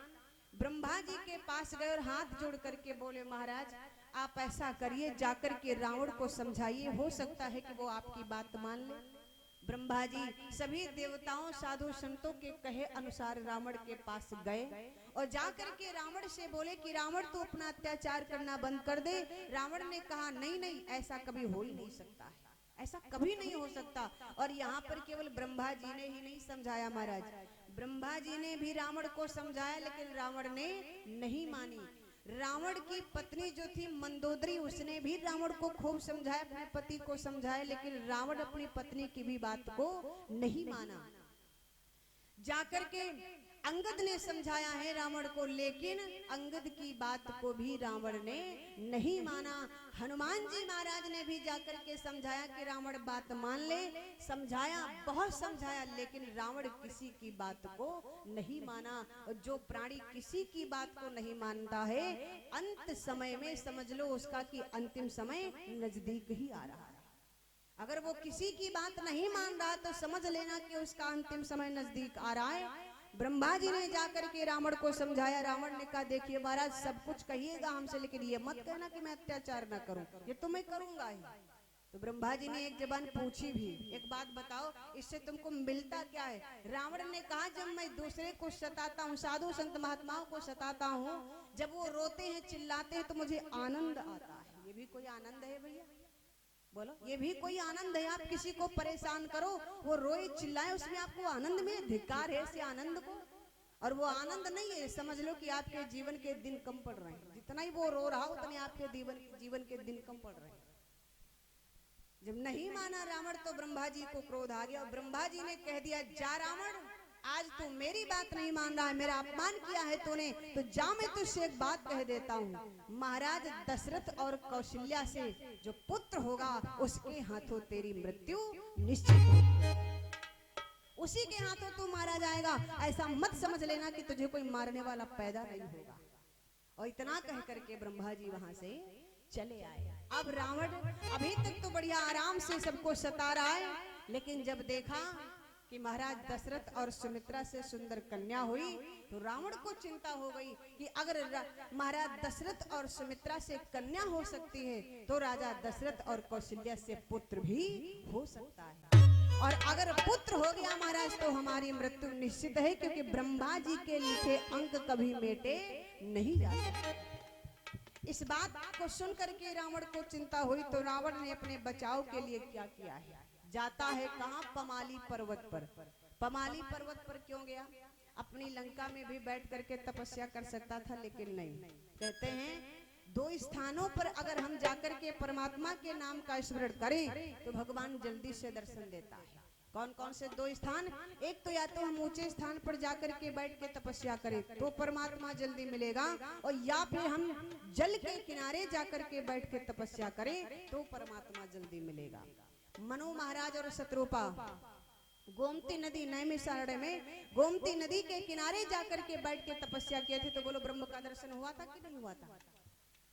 ब्रह्मा जी के पास गए और हाथ जोड़ करके बोले, महाराज आप ऐसा करिए, जाकर के रावण को समझाइए, हो सकता है कि वो आपकी बात मान ले। ब्रह्मा जी सभी देवताओं साधु संतों के कहे अनुसार रावण के पास गए और जाकर के रावण से बोले कि रावण तू अपना अत्याचार करना बंद कर दे। रावण ने कहा नहीं नहीं, ऐसा कभी हो ही नहीं सकता है, ऐसा कभी नहीं हो सकता। और यहाँ पर केवल ब्रह्मा जी ने ही नहीं समझाया महाराज, ब्रह्मा जी ने भी रावण को समझाया, लेकिन रावण ने नहीं मानी। रावण की पत्नी जो थी मंदोदरी, उसने भी रावण को खूब समझाया, अपने पति को समझाया, लेकिन रावण अपनी पत्नी की भी बात को नहीं माना। जाकर के अंगद ने समझाया है रावण को, लेकिन अंगद की बात को भी रावण ने नहीं माना। हनुमान जी महाराज ने भी जाकर के समझाया कि रावण बात मान ले, समझाया, बहुत समझाया, लेकिन रावण किसी की बात को नहीं माना। और जो प्राणी किसी की बात को नहीं मानता है, अंत समय में समझ लो उसका कि अंतिम समय नजदीक ही आ रहा है। अगर वो किसी की बात नहीं मान रहा तो समझ लेना कि उसका अंतिम समय नजदीक आ रहा है। ब्रह्मा जी ने जाकर के रावण को समझाया। रावण ने कहा देखिए महाराज, सब कुछ कहिएगा हमसे, लेकिन ये मत कहना कि मैं अत्याचार ना करूं, ये तो मैं करूंगा ही। तो ब्रह्मा जी ने एक जबान पूछी भी, एक बात बताओ, इससे तुमको मिलता क्या है? रावण ने कहा जब मैं दूसरे को सताता हूँ, साधु संत महात्माओं को सताता हूँ, जब वो रोते हैं चिल्लाते हैं तो मुझे आनंद आता है। ये भी कोई आनंद है भैया? बोलो, ये भी कोई आनंद है? आप किसी को परेशान करो, वो रोए चिल्लाए, उसमें आपको आनंद में धिक्कार है। ऐसे आनंद को और वो आनंद नहीं है, समझ लो कि आपके जीवन के दिन कम पड़ रहे हैं। जितना ही वो रो रहा उतने आपके जीवन के दिन कम पड़ रहे हैं। जब नहीं माना रावण तो ब्रह्मा जी को क्रोध आ गया और ब्रह्मा जी ने कह दिया, जा रावण, आज तू मेरी बात नहीं मान रहा है, मेरा अपमान किया है तूने, तो जा मैं तुझसे एक बात कह देता हूँ, महाराज दशरथ और कौशल्या से जो पुत्र होगा उसके हाथों तेरी मृत्यु निश्चित है, उसी के हाथों तू मारा जाएगा। ऐसा मत समझ लेना कि तुझे कोई मारने वाला पैदा नहीं होगा। और इतना कह करके ब्रह्मा जी वहां से चले आए। अब रावण अभी तक तो बढ़िया आराम से सबको सता रहा है, लेकिन जब देखा कि महाराज दशरथ और सुमित्रा से सुंदर कन्या हुई तो रावण को चिंता हो गई कि अगर महाराज दशरथ और सुमित्रा से कन्या हो सकती है तो राजा दशरथ और कौशल्या से पुत्र भी हो सकता है, और अगर पुत्र हो गया महाराज तो हमारी मृत्यु निश्चित है, क्योंकि ब्रह्मा जी के लिखे अंक कभी मेटे नहीं जा सकते। इस बात को सुनकर के रावण को चिंता हुई तो रावण ने अपने बचाव के लिए क्या किया है, जाता है कहाँ, पमाली पर्वत पर। पमाली पर्वत पर क्यों गया? अपनी लंका में भी बैठ करके तपस्या कर सकता था, लेकिन नहीं। कहते हैं दो स्थानों पर अगर हम जाकर के परमात्मा के नाम का स्मरण करें तो भगवान जल्दी से दर्शन देता है। कौन कौन से दो स्थान? एक तो या तो हम ऊंचे स्थान पर जाकर के बैठ के तपस्या करें तो परमात्मा जल्दी मिलेगा, और या फिर हम जल के किनारे जाकर के बैठ के तपस्या करें तो परमात्मा जल्दी मिलेगा। मनु महाराज और शत्रुपा गोमती नदी नैमिषारण्य में गोमती नदी के किनारे जाकर के बैठ के तपस्या किए थे, तो बोलो ब्रह्म का दर्शन हुआ था कि नहीं हुआ था?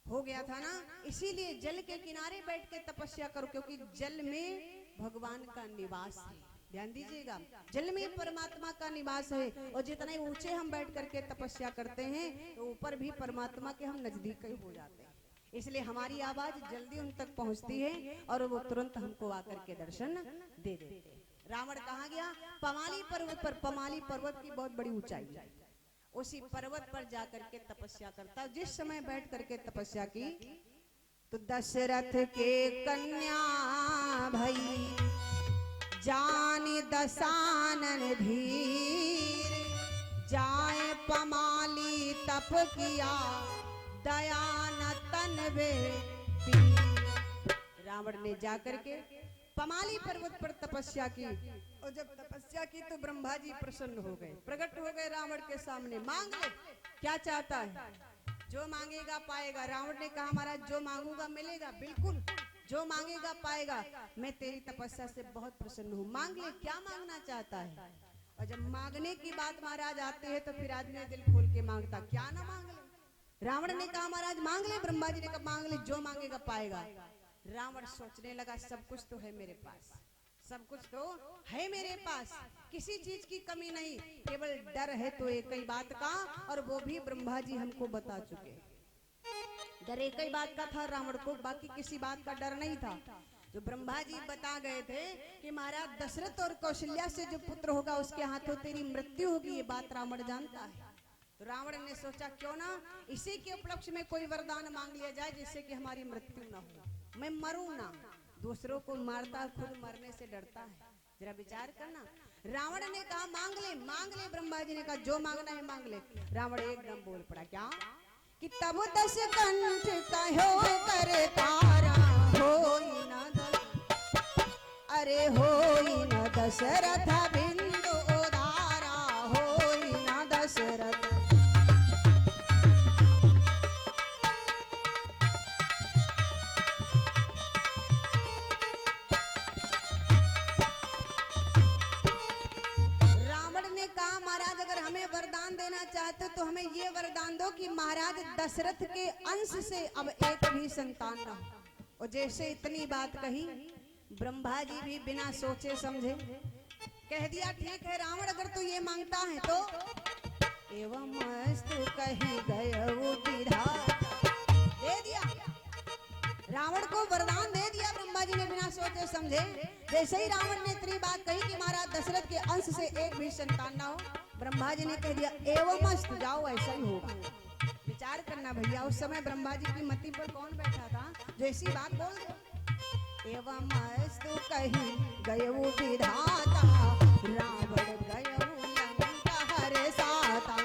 हो गया था ना। इसीलिए जल के किनारे बैठ के तपस्या करो, क्योंकि जल में भगवान का निवास है। ध्यान दीजिएगा, जल में परमात्मा का निवास है, और जितने ऊंचे हम बैठ करके तपस्या करते हैं तो ऊपर भी परमात्मा के हम नजदीक ही हो जाते हैं। इसलिए हमारी आवाज जल्दी उन तक पहुंचती है और वो तुरंत हमको आकर के दर्शन दे देते हैं। रावण कहाँ गया? पमाली पर्वत पर। पमाली पर्वत की बहुत बड़ी ऊंचाई है, उसी पर्वत पर जाकर के तपस्या करता। जिस समय बैठ करके तपस्या की तो दशरथ के कन्या भई जानी दसानन धीर, जाए पमाली तप किया दया न तन वे पीर। रावण ने जाकर के पमाली पर्वत पर तपस्या की, और जब तपस्या की तो ब्रह्मा जी प्रसन्न हो गए, प्रकट हो गए रावण के सामने। मांग ले, क्या चाहता है? जो मांगेगा पाएगा। रावण ने कहा महाराज जो मांगूंगा मिलेगा, बिल्कुल जो मांगेगा पाएगा, मैं तेरी तपस्या से बहुत प्रसन्न हूँ, मांग ले, क्या मांगना चाहता है? और जब मांगने की बात महाराज आते हैं तो फिर आदमी दिल खोल के मांगता, क्या ना मांग ले। रावण ने कहा महाराज मांग ले, ब्रह्मा जी ने कहा मांग ले, जो मांगेगा पाएगा। रावण सोचने लगा सब कुछ तो है मेरे पास, सब कुछ तो है मेरे पास, किसी चीज की कमी नहीं, केवल डर है तो एक ही बात का, और वो भी ब्रह्मा जी हमको बता चुके। डर एक ही बात का था रावण को, बाकी किसी बात का डर नहीं था। जो ब्रह्मा जी बता गए थे कि महाराज दशरथ और कौशल्या से जो पुत्र होगा उसके हाथों तेरी मृत्यु होगी, ये बात रावण जानता है। तो रावण ने सोचा क्यों ना इसी के उपलक्ष्य में कोई वरदान मांग लिया जाए जिससे कि हमारी मृत्यु ना हो, मैं मरूं ना। दूसरों को मारता, खुद मरने से डरता है, जरा विचार करना। रावण ने कहा मांग ले, ब्रह्मा जी ने कहा जो मांगना है मांग ले। रावण एकदम बोल पड़ा, क्या कि तब दस कंठ कहो कर तारा होई न अरे होई न दशरथ बिंदु उदारा, होई न दशरथ। वरदान देना चाहते तो हमें ये वरदान दो कि महाराज दशरथ के अंश से अब एक भी संतान न हो। और जैसे इतनी बात कही ब्रह्मा जी भी बिना सोचे समझे कह दिया ठीक है रावण, अगर तू ये मांगता है तो एवं मस्तु कही गए दे दिया। रावण को वरदान दे दिया ब्रह्मा जी ने बिना सोचे समझे। जैसे ही रावण ने इतनी बात कही कि महाराज दशरथ के अंश से एक भी संतान ना हो, ब्रह्मा जी ने कह दिया एवं मस्त, जाओ ऐसा ही होगा। विचार करना भैया, उस समय ब्रह्मा जी की मति पर कौन बैठा था जो ऐसी बात बोल दे। एवं मस्तु कही गयो विधाता, रावण गयो लंका हरे साता।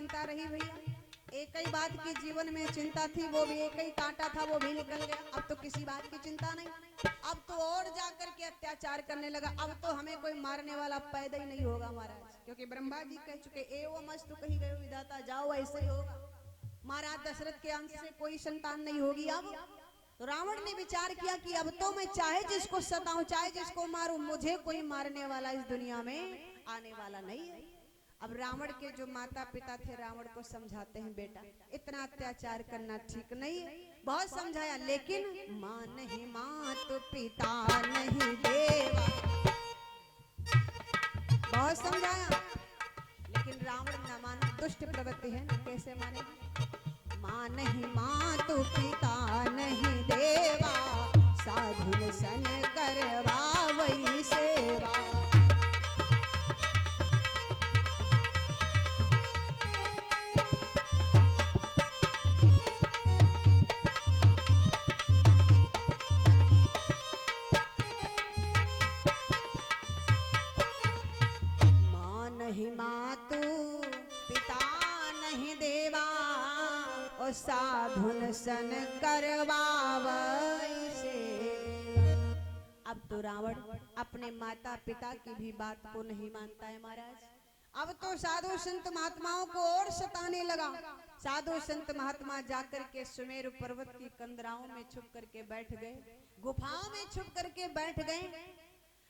चिंता रही भैया, एक ही बात की जीवन में चिंता थी, वो भी एक ही कांटा था, वो भी निकल गया। अब तो किसी बात की चिंता नहीं, अब तो और जाकर के अत्याचार करने लगा। अब तो हमें कोई मारने वाला पैदा ही नहीं होगा महाराज, क्योंकि ब्रह्मा जी कह चुके एवं मस्तु कही गए विधाता, जाओ ऐसे ही होगा। महाराज दशरथ के अंश से कोई संतान नहीं होगी। अब तो रावण ने विचार किया कि अब तो मैं चाहे जिसको सताऊं, चाहे जिसको मारूं, मुझे कोई मारने वाला इस दुनिया में आने वाला नहीं है। अब रावण के जो माता पिता थे रावण को समझाते हैं, बेटा इतना अत्याचार करना ठीक नहीं है। बहुत समझाया, लेकिन माँ नहीं मात पिता नहीं देवा, बहुत समझाया, लेकिन रावण न माना, दुष्ट प्रवृत्ति है, कैसे माने। माँ नहीं मात पिता नहीं देवा, साधु सन करवा वही सेवा। नहीं मातु पिता नहीं देवा, और साधुन सन करवावै सेवा। अब तो रावण अपने माता पिता की भी बात को नहीं मानता है महाराज। अब तो साधु संत महात्माओं को और सताने लगा। साधु संत महात्मा जाकर के सुमेरु पर्वत की कंदराओं में छुप करके बैठ गए, गुफाओं में छुप करके बैठ गए।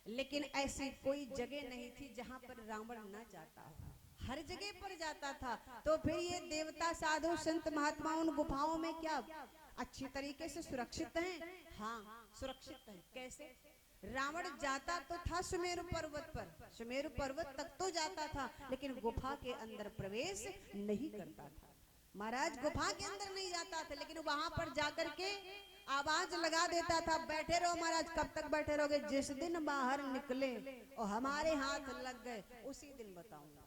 लेकिन ऐसी कोई जगह नहीं थी जहां पर रावण न जाता हो, हर जगह पर जाता था। तो फिर ये देवता साधु संत महात्मा उन गुफाओं में क्या अच्छी तरीके से सुरक्षित हैं? हाँ सुरक्षित हैं। कैसे? रावण जाता तो था सुमेरु पर्वत पर, सुमेरु पर्वत तक तो जाता था, लेकिन गुफा के अंदर प्रवेश नहीं करता था महाराज। गुफा के अंदर नहीं जाता था, लेकिन वहां पर जाकर के आवाज लगा देता था, बैठे रहो महाराज। कब तक बैठे रहोगे? जिस दिन बाहर निकले और हमारे हाथ लग गए उसी दिन बताऊंगा।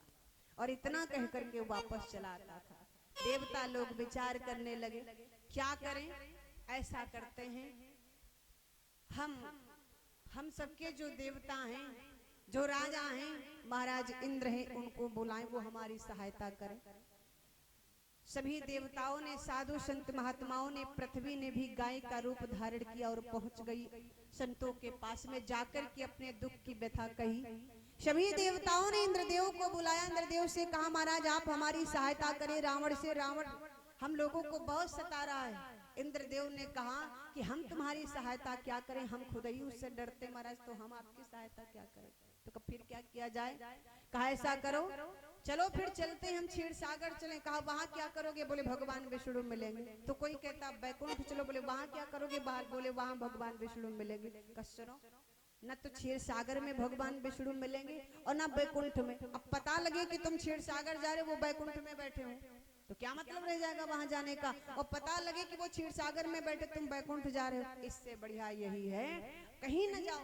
और इतना कह करके वापस चला आता था। देवता लोग विचार करने लगे, क्या करें? ऐसा करते हैं, हम सबके जो देवता हैं, जो राजा हैं, महाराज इंद्र हैं, उनको बुलाएं, वो हमारी सहायता करें। सभी देवताओं ने, साधु संत महात्माओं ने, पृथ्वी ने भी गाय का रूप धारण किया और पहुंच गई संतों के पास में, जाकर के अपने दुख की व्यथा कही। सभी देवताओं ने इंद्रदेव को बुलाया, इंद्रदेव से कहा, महाराज आप हमारी सहायता करें रावण से, रावण हम लोगों को बहुत सता रहा है। इंद्रदेव ने कहा कि हम तुम्हारी सहायता क्या करें, हम खुद ही उससे डरते महाराज, तो हम आपकी सहायता क्या करें? तो फिर क्या किया जाए? कहा ऐसा करो, चलो फिर चलते हैं हम क्षीर सागर चलें। कहा वहां क्या करोगे? बोले भगवान विष्णु मिलेंगे। तो कोई कहता बैकुंठ चलो, बोले वहां क्या करोगे? बाहर बोले वहां भगवान विष्णु मिलेंगे। सुनो, न तो क्षीर सागर में भगवान विष्णु मिलेंगे और न बैकुंठ में। अब पता लगे कि तुम क्षीर सागर जा रहे हो, वो बैकुंठ में बैठे हो, तो क्या मतलब रह जाएगा वहां जाने का? और पता लगे कि वो क्षीर सागर में बैठे, तुम बैकुंठ जा रहे हो। इससे बढ़िया यही है कहीं न जाओ।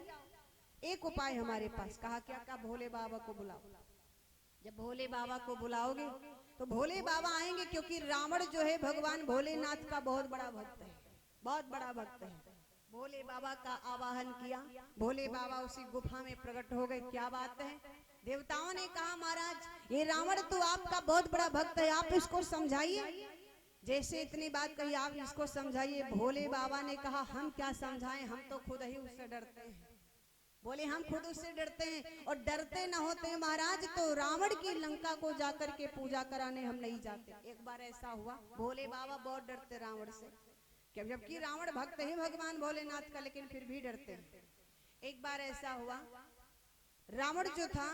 एक उपाय हमारे पास। कहा क्या? का भोले बाबा को बुलाओ। जब भोले बाबा को बुलाओगे तो भोले बाबा आएंगे, क्योंकि रावण जो है भगवान भोलेनाथ का बहुत बड़ा भक्त है, बहुत बड़ा भक्त है। भोले बाबा का आवाहन किया, भोले बाबा उसी गुफा में प्रकट हो गए। क्या बात है? देवताओं ने कहा महाराज ये रावण तो आपका बहुत बड़ा भक्त है, आप इसको समझाइए। जैसे इतनी बात कही, आप इसको समझाइए। भोले बाबा ने कहा हम क्या समझाएं, हम तो खुद ही उससे डरते हैं। बोले हम खुद उससे डरते हैं, और डरते न होते महाराज तो रावण की लंका को जाकर के पूजा कराने हम नहीं जाते। एक बार ऐसा हुआ, भोले बाबा बहुत डरते रावण से, जबकि रावण भक्त है भगवान भोलेनाथ का, लेकिन फिर भी डरते हैं। एक बार ऐसा हुआ, रावण जो था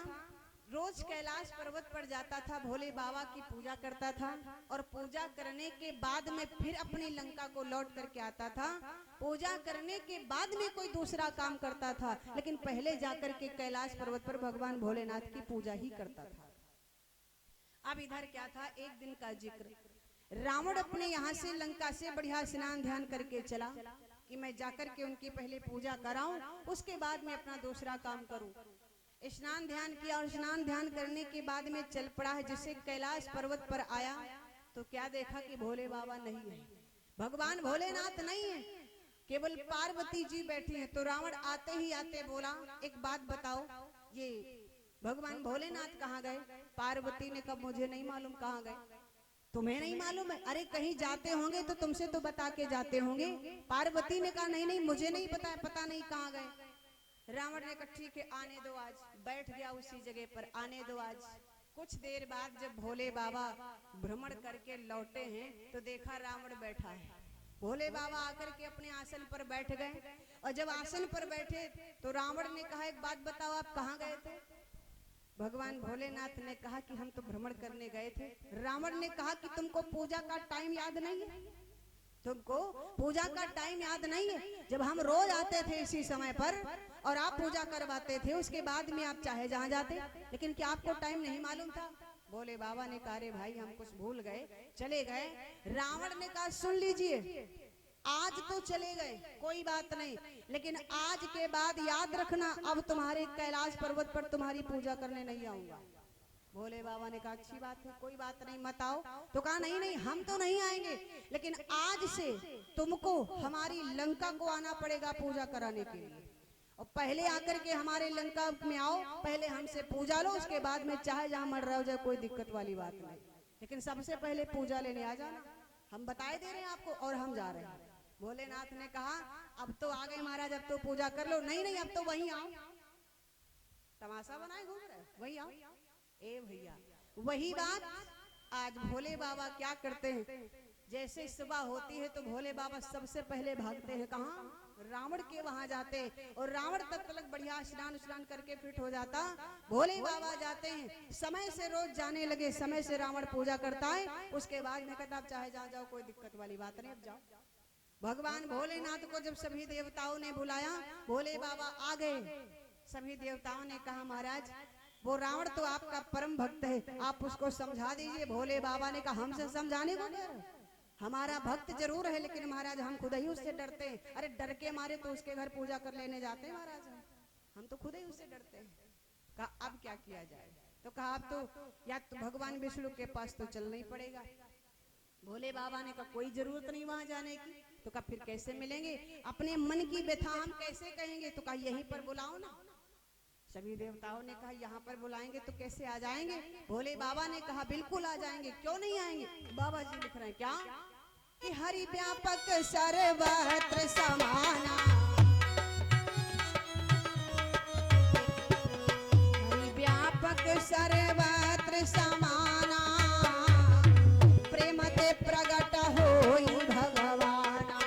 रोज कैलाश पर्वत पर जाता था, भोले बाबा की पूजा करता था, और पूजा करने के बाद में फिर अपनी लंका को लौट करके आता था। पूजा करने के बाद में कोई दूसरा काम करता था, लेकिन पहले जाकर के कैलाश पर्वत पर भगवान भोलेनाथ की पूजा ही करता था। अब इधर क्या था, एक दिन का जिक्र, रावण अपने यहाँ से लंका से बढ़िया स्नान ध्यान करके चला कि मैं जाकर के उनकी पहले पूजा कराऊं, उसके बाद में अपना दूसरा काम करूं। स्नान ध्यान किया, और स्नान ध्यान करने के बाद में चल पड़ा है। जिससे कैलाश पर्वत पर आया तो क्या देखा कि भोले बाबा नहीं है, भगवान भोलेनाथ नहीं है, केवल पार्वती जी बैठी हैं। तो रावण आते ही आते बोला, एक बात बताओ, ये भगवान भोलेनाथ कहाँ गए? पार्वती ने कहा मुझे नहीं मालूम कहाँ गए। तुम्हें नहीं मालूम है? अरे कहीं जाते होंगे तो तुमसे तो बता के जाते होंगे। पार्वती ने कहा नहीं नहीं मुझे नहीं पता है, पता नहीं कहाँ गए। रावण ने कहा ठीक है आने दो, आज बैठ गया उसी जगह पर, आने दो आज। कुछ देर बाद जब भोले बाबा भ्रमण करके लौटे हैं तो देखा रावण बैठा है। भोले बाबा आकर के अपने आसन पर बैठ गए और जब आसन पर बैठे तो रावण ने कहा एक बात बताओ आप कहाँ गए थे? भगवान भोलेनाथ ने कहा कि हम तो भ्रमण करने गए थे। रावण ने कहा कि तुमको पूजा का टाइम याद नहीं है? तुमको पूजा का टाइम याद नहीं है? जब हम रोज आते थे इसी समय पर और आप पूजा करवाते थे, उसके बाद में आप चाहे जहाँ जाते, लेकिन क्या आपको टाइम नहीं मालूम था? भोले बाबा ने कहा रे भाई हम कुछ भूल गए, चले गए। रावण ने कहा सुन लीजिए, आज तो चले गए कोई बात नहीं, लेकिन आज के बाद याद रखना अब तुम्हारे कैलाश पर्वत पर तुम्हारी पूजा करने नहीं आऊंगा। भोले बाबा ने कहा अच्छी बात है, कोई बात नहीं मत आओ। तो कहा नहीं नहीं हम तो नहीं आएंगे, लेकिन आज से तुमको हमारी लंका को आना पड़ेगा पूजा कराने के लिए, और पहले आकर के हमारे लंका में आओ, पहले हमसे पूजा लो, उसके बाद में चाहे जहाँ मर रहे हो जाए कोई दिक्कत वाली बात नहीं, लेकिन सबसे पहले पूजा लेने आ जाना। हम बताए दे रहे हैं आपको और हम जा रहे हैं। भोलेनाथ ने कहा अब तो आ गए महाराज, अब तो पूजा कर लो। नहीं नहीं अब तो वहीं आओ, तमाशा बनाए घूम रहे, वहीं आओ। ए भैया वही बात आज भोले बाबा क्या करते हैं, जैसे सुबह होती है तो भोले बाबा सबसे पहले भागते हैं कहाँ? रावण के वहां जाते हैं, और रावण तक तक बढ़िया स्नान करके फिट हो जाता, भोले बाबा जाते हैं, समय से रोज जाने लगे, समय से रावण पूजा करता है, उसके बाद में कहता चाहे जहाँ जाओ कोई दिक्कत वाली बात नहीं, अब जाओ। भगवान भोलेनाथ को जब सभी देवताओं ने बुलाया, भोले बाबा आ गए। सभी देवताओं ने कहा महाराज वो रावण तो आपका परम भक्त है, आप उसको समझा दीजिए। भोले बाबा ने कहा हमसे समझाने को क्या है? हमारा भक्त जरूर है, लेकिन महाराज हम खुद ही उससे डरते हैं। अरे डर के मारे तो उसके घर पूजा कर लेने जाते हैं महाराज, हम तो खुद ही उससे डरते हैं। कहा अब क्या किया जाए? तो कहा अब तो या तो भगवान विष्णु के पास तो चलना ही पड़ेगा। भोले बाबा ने कहा कोई जरूरत नहीं वहां जाने की। तो कहा फिर कैसे मिलेंगे? अपने मन की व्यथा हम कैसे कहेंगे? तो कहा यहीं पर बुलाओ ना। सभी देवताओं ने कहा यहाँ पर बुलाएंगे तो कैसे आ जाएंगे? भोले बाबा ने कहा बिल्कुल आ जाएंगे, क्यों नहीं आएंगे? बाबा जी लिख रहे हैं क्या कि हरि व्यापक सर्वत्र समाना, हरि व्यापक सर्वत्र समाना, प्रेम ते प्रगट होई भगवाना।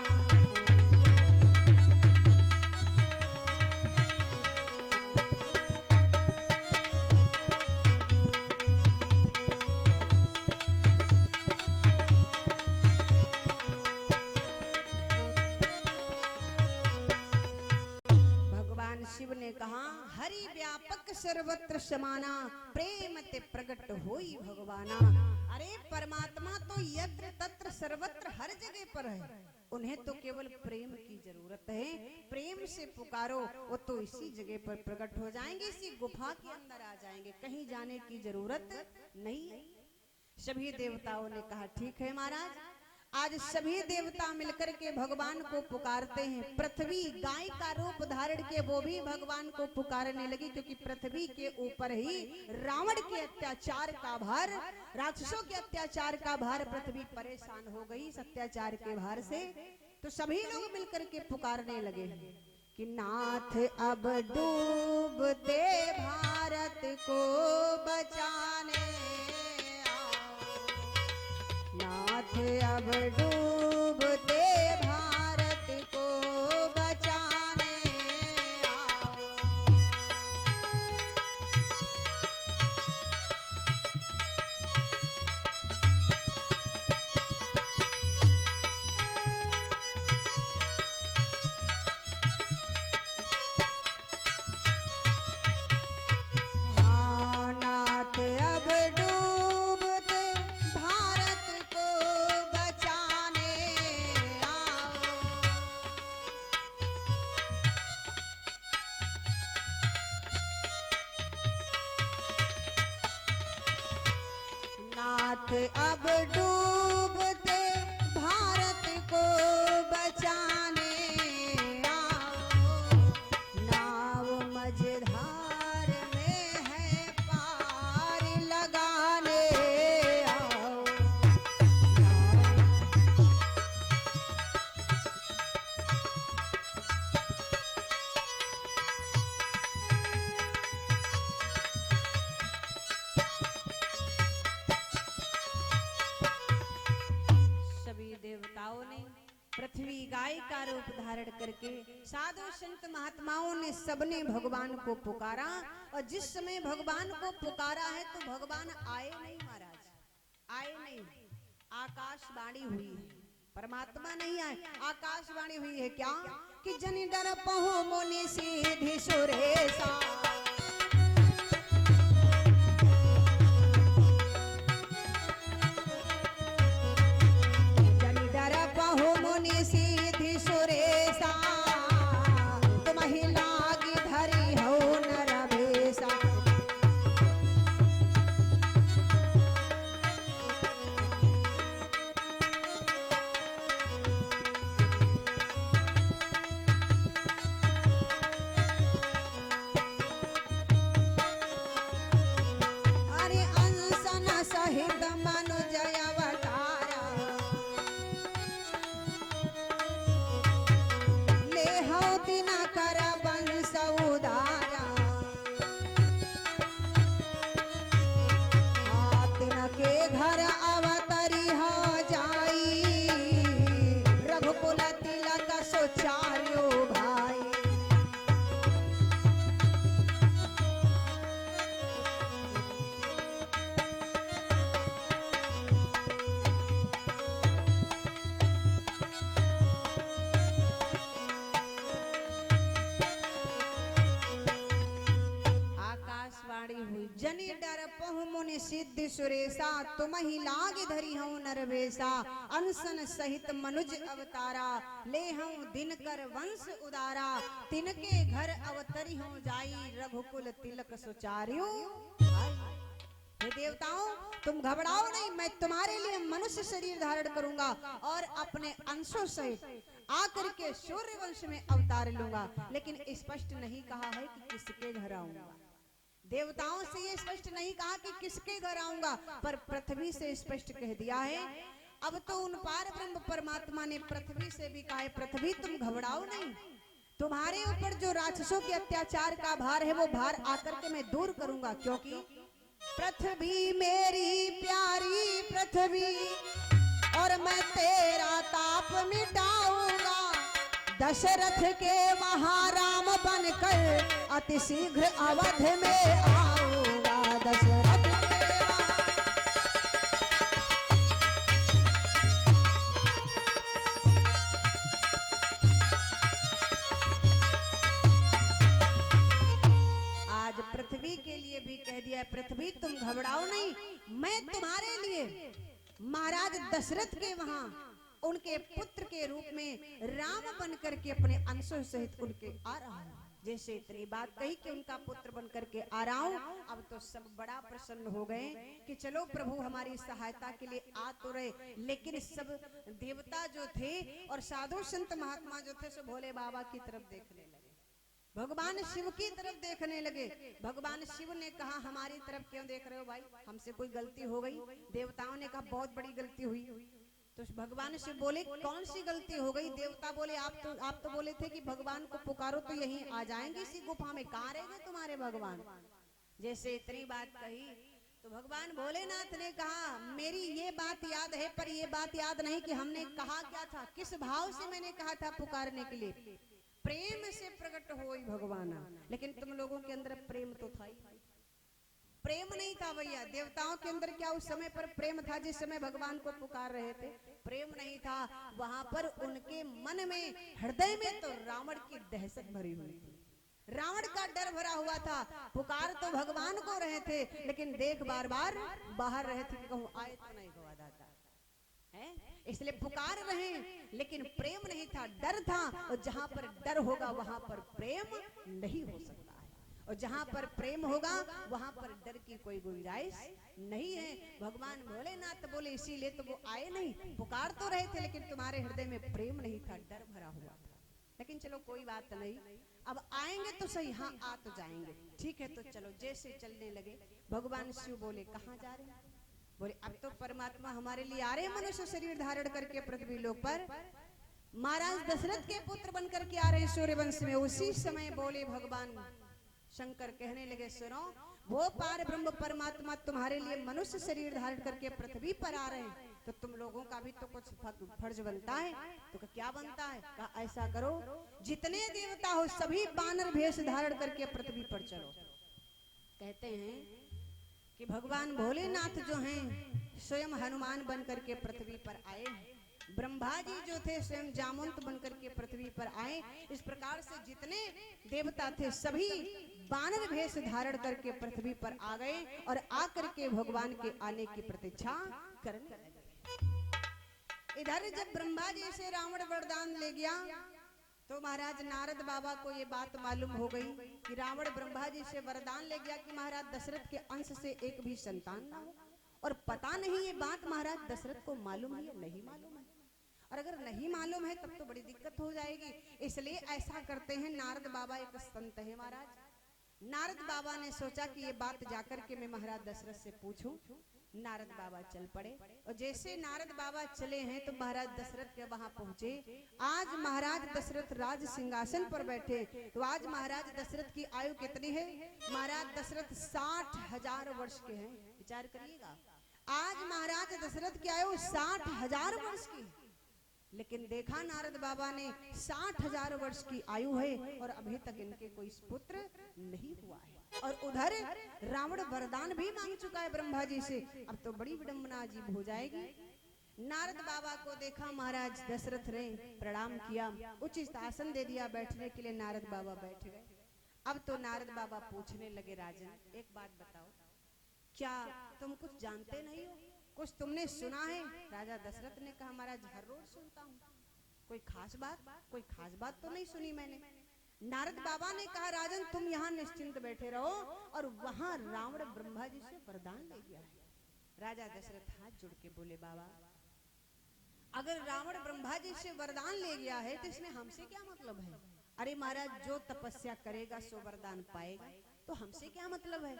शिव ने कहा हरि व्यापक सर्वत्र समाना, प्रेम ते प्रगट होई भगवाना। अरे परमात्मा तो यत्र तत्र सर्वत्र हर जगह पर है, उन्हें तो केवल प्रेम की जरूरत है। प्रेम से पुकारो वो तो इसी जगह पर प्रकट हो जाएंगे, इसी गुफा के अंदर आ जाएंगे, कहीं जाने की जरूरत नहीं है। सभी देवताओं ने कहा ठीक है महाराज। आज सभी देवता मिलकर के भगवान को पुकारते हैं। पृथ्वी गाय का रूप धारण के वो भी भगवान को पुकारने लगी, क्योंकि पृथ्वी के ऊपर ही रावण के अत्याचार का भार, राक्षसों के अत्याचार का भार पृथ्वी परेशान हो गई इस अत्याचार के भार से। तो सभी लोग मिलकर के पुकारने लगे कि नाथ अब डूबते भारत को बचाने, नाथ अब डूबते भारत को बचाने आओ। हाँ, नाथ अब डूबते भारत को बचाने आओ। नाथ अब डूबते भारत को बचाने आओ। नाव मझधार में है पार लगाने आओ। साधु संत महात्माओं ने सबने भगवान को पुकारा, और जिस समय भगवान को पुकारा है तो भगवान आए नहीं महाराज, आए नहीं। आकाशवाणी हुई है, परमात्मा नहीं आए, आकाशवाणी हुई है क्या कि जन डर पहो मुनि सीधी सुरेशा। जन डर पहो मुनि सीधी सुरेशा, तुम ही लागी धरी हो नर भेसा। अरे अंसन सहित मनुज अवतारा, ले हो दिनकर वंश उदारा। तिनके घर अवतरी हो जाई, रघुकुल तिलक सुचार्यो भाई। आकाशवाणी हुई, जनि डर पहु मुनि सिद्धि सुरेशा, तुम ही लाग धरी हूँ नरवेशा। अनसन सहित मनुज अवतारा, ले हूँ दिनकर वंश उदारा। तिनके घर अवतरी हूँ जाई, रघुकुल तिलक सुचार्यो। हे देवताओं, तुम घबराओ नहीं, मैं तुम्हारे लिए मनुष्य शरीर धारण करूंगा और अपने अंशों सहित आकर के सूर्य वंश में अवतार लूंगा। लेकिन स्पष्ट नहीं कहा है कि किसके घर आऊंगा। देवताओं से ये स्पष्ट नहीं कहा कि किसके घर आऊंगा, पर पृथ्वी से स्पष्ट कह दिया है। अब तो उन पार ब्रह्म परमात्मा ने पृथ्वी से भी कहा है, पृथ्वी तुम घबराओ नहीं, तुम्हारे ऊपर जो राक्षसों के अत्याचार का भार है वो भार आकर के मैं दूर करूंगा। क्योंकि पृथ्वी मेरी प्यारी पृथ्वी, और मैं तेरा ताप मिटाऊंगा। दशरथ के महाराम बनकर अति शीघ्र अवध में आऊंगा। दशरथ के आज पृथ्वी के लिए भी कह दिया, पृथ्वी तुम घबराओ नहीं, मैं तुम्हारे लिए महाराज दशरथ के वहां उनके पुत्र के रूप में राम बन करके अपने अंशों सहित उनके आ रहा हूं। जैसे इतनी बात कही कि उनका पुत्र बन करके आ रहा हूं, अब तो सब बड़ा प्रसन्न हो गए कि चलो प्रभु हमारी सहायता के लिए आ तो रहे। लेकिन सब देवता जो थे और साधु संत महात्मा जो थे सो भोले बाबा की तरफ देखने लगे, भगवान शिव की तरफ देखने लगे। भगवान शिव ने कहा, हमारी तरफ क्यों देख रहे हो भाई, हमसे कोई गलती हो गई? देवताओं ने कहा, बहुत बड़ी गलती हुई। तो भगवान शिव बोले, कौन सी गलती हो गई? देवता बोले, आप तो बोले थे कि भगवान को पुकारो तो यहीं आ जाएंगे इसी गुफा में, कहाँ रह गए तुम्हारे भगवान? जैसे इतनी बात कही तो भगवान भोलेनाथ ने कहा, मेरी ये बात याद है, पर ये बात याद नहीं कि हमने कहा क्या था, किस भाव से मैंने कहा था पुकारने के लिए। प्रेम से प्रकट हो भगवान, लेकिन तुम लोगों के अंदर प्रेम तो था ही, प्रेम नहीं था भैया। देवताओं के अंदर क्या उस समय पर प्रेम था जिस समय भगवान को पुकार रहे थे? प्रेम नहीं था। वहां पर उनके मन में, हृदय में तो रावण की दहशत भरी हुई थी, रावण का डर भरा हुआ था। पुकार तो भगवान को रहे थे, लेकिन देख बार बार बाहर रहे थे कि कहूं आए तो नहीं हुआ दादा है, इसलिए पुकार रहे, लेकिन प्रेम नहीं था, डर था। और जहां पर डर होगा वहां पर प्रेम नहीं हो सकता है, और जहां पर प्रेम होगा वहां पर डर की कोई गुंजाइश नहीं है। भगवान भोलेनाथ बोले, इसीलिए तो वो आए नहीं, पुकार तो रहे थे लेकिन तुम्हारे हृदय में प्रेम नहीं था, डर भरा हुआ था। लेकिन चलो कोई बात नहीं, अब आएंगे तो सही, हाँ आ तो जाएंगे, ठीक है। तो चलो, जैसे चलने लगे भगवान शिव बोले, कहाँ जा रहे हैं? बोले, अब तो परमात्मा हमारे लिए आ रहे हैं मनुष्य शरीर धारण करके पृथ्वी लोक पर, महाराज दशरथ के पुत्र बन करके आ रहे हैं सूर्यवंश में। उसी समय बोले भगवान शंकर, कहने लगे, सुनो, वो पार ब्रह्म परमात्मा तुम्हारे लिए मनुष्य शरीर धारण करके पृथ्वी पर आ रहे हैं, तो तुम लोगों का भी तो कुछ फर्ज बनता है। तो क्या बनता है? कहा ऐसा करो, जितने देवता हो सभी बानर भेष धारण करके पृथ्वी पर चलो। कहते हैं कि भगवान भोलेनाथ जो हैं स्वयं हनुमान बन करके पृथ्वी पर आए, ब्रह्मा जी जो थे स्वयं जामवंत बन करके पृथ्वी पर आए। इस प्रकार से जितने देवता थे सभी बानर भेष धारण करके पृथ्वी पर आ गए और आकर के भगवान के आने की प्रतीक्षा करने लगे। इधर जब ब्रह्मा जी से रावण वरदान ले गया तो महाराज नारद बाबा को ये बात मालूम हो गई कि रावण ब्रह्मा जी से वरदान ले गया कि महाराज दशरथ के अंश से एक भी संतान ना हो। और पता नहीं ये बात महाराज दशरथ को मालूम है या नहीं मालूम है, और अगर नहीं मालूम है तब तो बड़ी दिक्कत हो जाएगी। इसलिए ऐसा करते हैं, नारद बाबा एक संत है महाराज। नारद बाबा ने सोचा कि ये बात जाकर के मैं महाराज दशरथ से पूछूं। नारद बाबा चल पड़े और जैसे नारद बाबा चले हैं तो महाराज दशरथ के वहां पहुंचे। आज महाराज दशरथ राज सिंहासन पर बैठे। तो आज महाराज दशरथ की आयु कितनी है? महाराज दशरथ 60,000 वर्ष के हैं। विचार करिएगा, आज महाराज दशरथ की आयु 60,000 वर्ष की है। लेकिन देखा नारद बाबा ने 60,000 वर्ष की आयु है और अभी तक इनके कोई पुत्र नहीं हुआ है। और उधर रावण वरदान भी मांग चुका है ब्रह्मा जी से। अब तो बड़ी विडंबना अजीब हो जाएगी। नारद बाबा को देखा महाराज दशरथ ने, प्रणाम किया, उचित आसन दे दिया बैठने के लिए। नारद बाबा बैठ गए। अब तो नारद बाबा पूछने लगे, राजन एक बात बताओ, क्या तुम कुछ जानते नहीं हो? कुछ तुमने सुना है? राजा दशरथ ने कहा, महाराज हर रोज सुनता हूँ। कोई खास बात तो नहीं सुनी मैंने। नारद बाबा ने कहा, राजन तुम यहाँ निश्चिंत बैठे रहो और वहां रावण ब्रह्मा जी से वरदान ले गया है। राजा दशरथ हाथ जोड़ के बोले, बाबा अगर रावण ब्रह्मा जी से वरदान ले गया है तो इसमें हमसे क्या मतलब है? अरे महाराज जो तपस्या करेगा सो वरदान पाएगा, तो हमसे क्या मतलब है?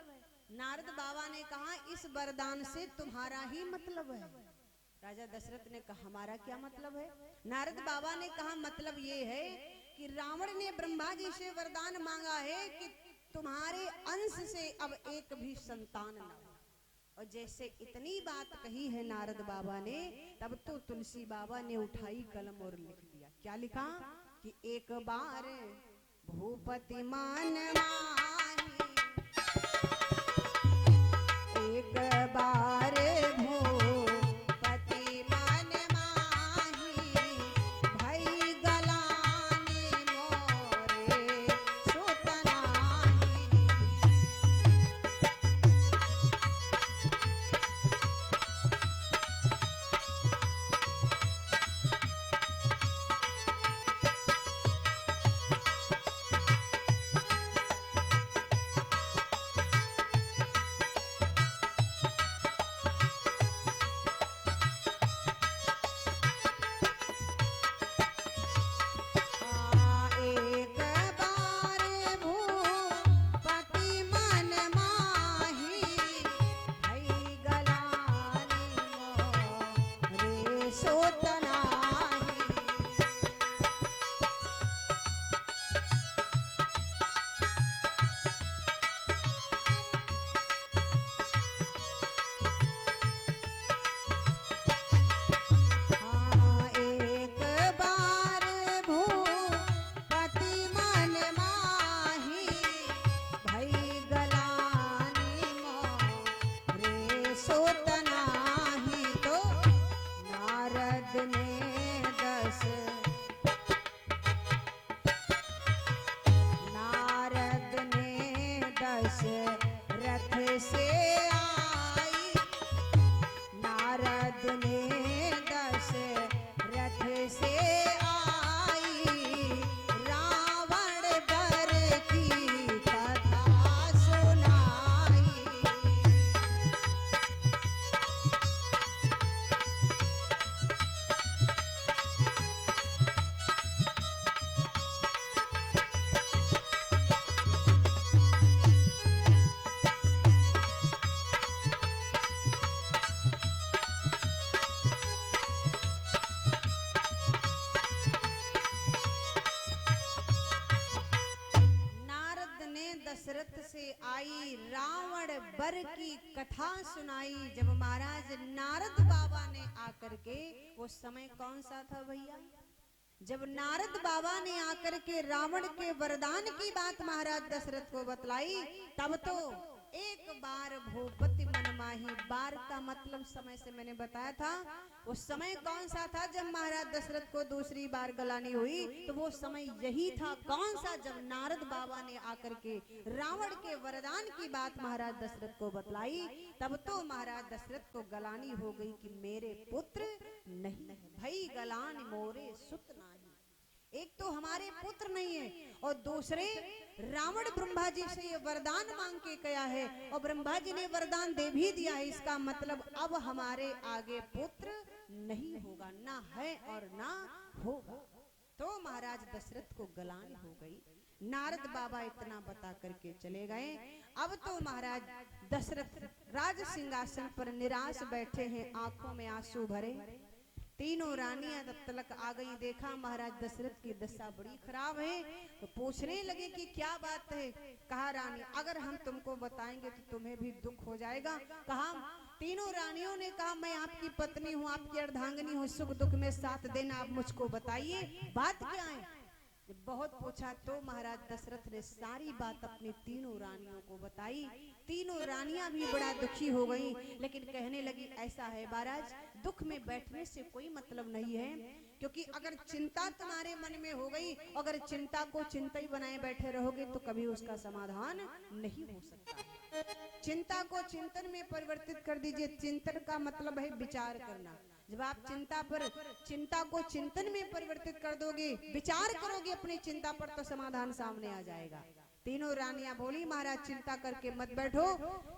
नारद बाबा ने कहा, इस वरदान से तुम्हारा ही मतलब है। राजा दशरथ ने कहा, हमारा क्या मतलब है? नारद बाबा ने कहा, मतलब ये है कि रावण ने ब्रह्मा जी से वरदान मांगा है कि तुम्हारे अंश से अब एक भी संतान न हो। और जैसे इतनी बात कही है नारद बाबा ने, तब तो तुलसी बाबा ने उठाई कलम और लिख दिया। क्या लिखा? कि एक बार भूपति मान माही, एक बार भूपति मान माही, भई गलानी मोरे सुतनाही। दशरथ से आई रावण बर की कथा सुनाई। जब महाराज नारद बाबा ने आकर के, वो समय कौन सा था भैया? जब नारद बाबा ने आकर के रावण के वरदान की बात महाराज दशरथ को बतलाई, तब तो एक बार भूपति मन माही। बार का मतलब समय से मैंने बताया था। वो समय कौन सा था जब महाराज दशरथ को दूसरी बार गलानी हुई? तो वो समय यही था। कौन सा? जब नारद बाबा ने आकर के रावण के वरदान की बात महाराज दशरथ को बतलाई, तब तो महाराज दशरथ को गलानी हो गई कि मेरे पुत्र नहीं, भई गलान मोरे सुत नाही। एक तो हमारे पुत्र नहीं है, और दूसरे रावण ब्रह्मा जी से ये वरदान मांग के गया है, और ब्रह्मा जी ने वरदान दे भी दिया है। इसका मतलब अब हमारे आगे पुत्र नहीं होगा, ना है और ना होगा। तो महाराज दशरथ को गलान हो गई। नारद बाबा इतना बता करके चले गए। अब तो महाराज दशरथ राज सिंहासन पर निराश बैठे हैं, आंखों में आंसू भरे। तीनों रानियां तब तलक आ गई। देखा महाराज दशरथ की दशा बड़ी खराब है, तो पूछने लगे कि क्या बात है। कहा रानी, अगर हम तुमको बताएंगे तो तुम्हें भी दुख हो जाएगा। कहा, तीनों रानियों ने कहा, मैं आपकी पत्नी हूँ, आपकी अर्धांगिनी हूँ, सुख दुख में साथ देना। आप मुझको बताइए बात क्या है। जब बहुत पूछा तो महाराज दशरथ ने सारी बात अपनी तीनों रानियों को बताई। तीनों रानियां भी बड़ा दुखी हो गईं, लेकिन कहने लगी, ऐसा है महाराज, दुख में बैठने से कोई मतलब नहीं है, क्योंकि अगर चिंता तुम्हारे मन में हो गई, अगर चिंता को चिंता ही बनाए बैठे रहोगे तो कभी उसका समाधान नहीं हो सकता। चिंता को चिंतन में परिवर्तित कर दीजिए। चिंतन का मतलब है विचार करना। जब आप चिंता को चिंतन में परिवर्तित कर दोगे, विचार करोगे अपनी चिंता पर, तो समाधान सामने आ जाएगा। तीनों रानियां बोली, महाराज चिंता करके मत बैठो,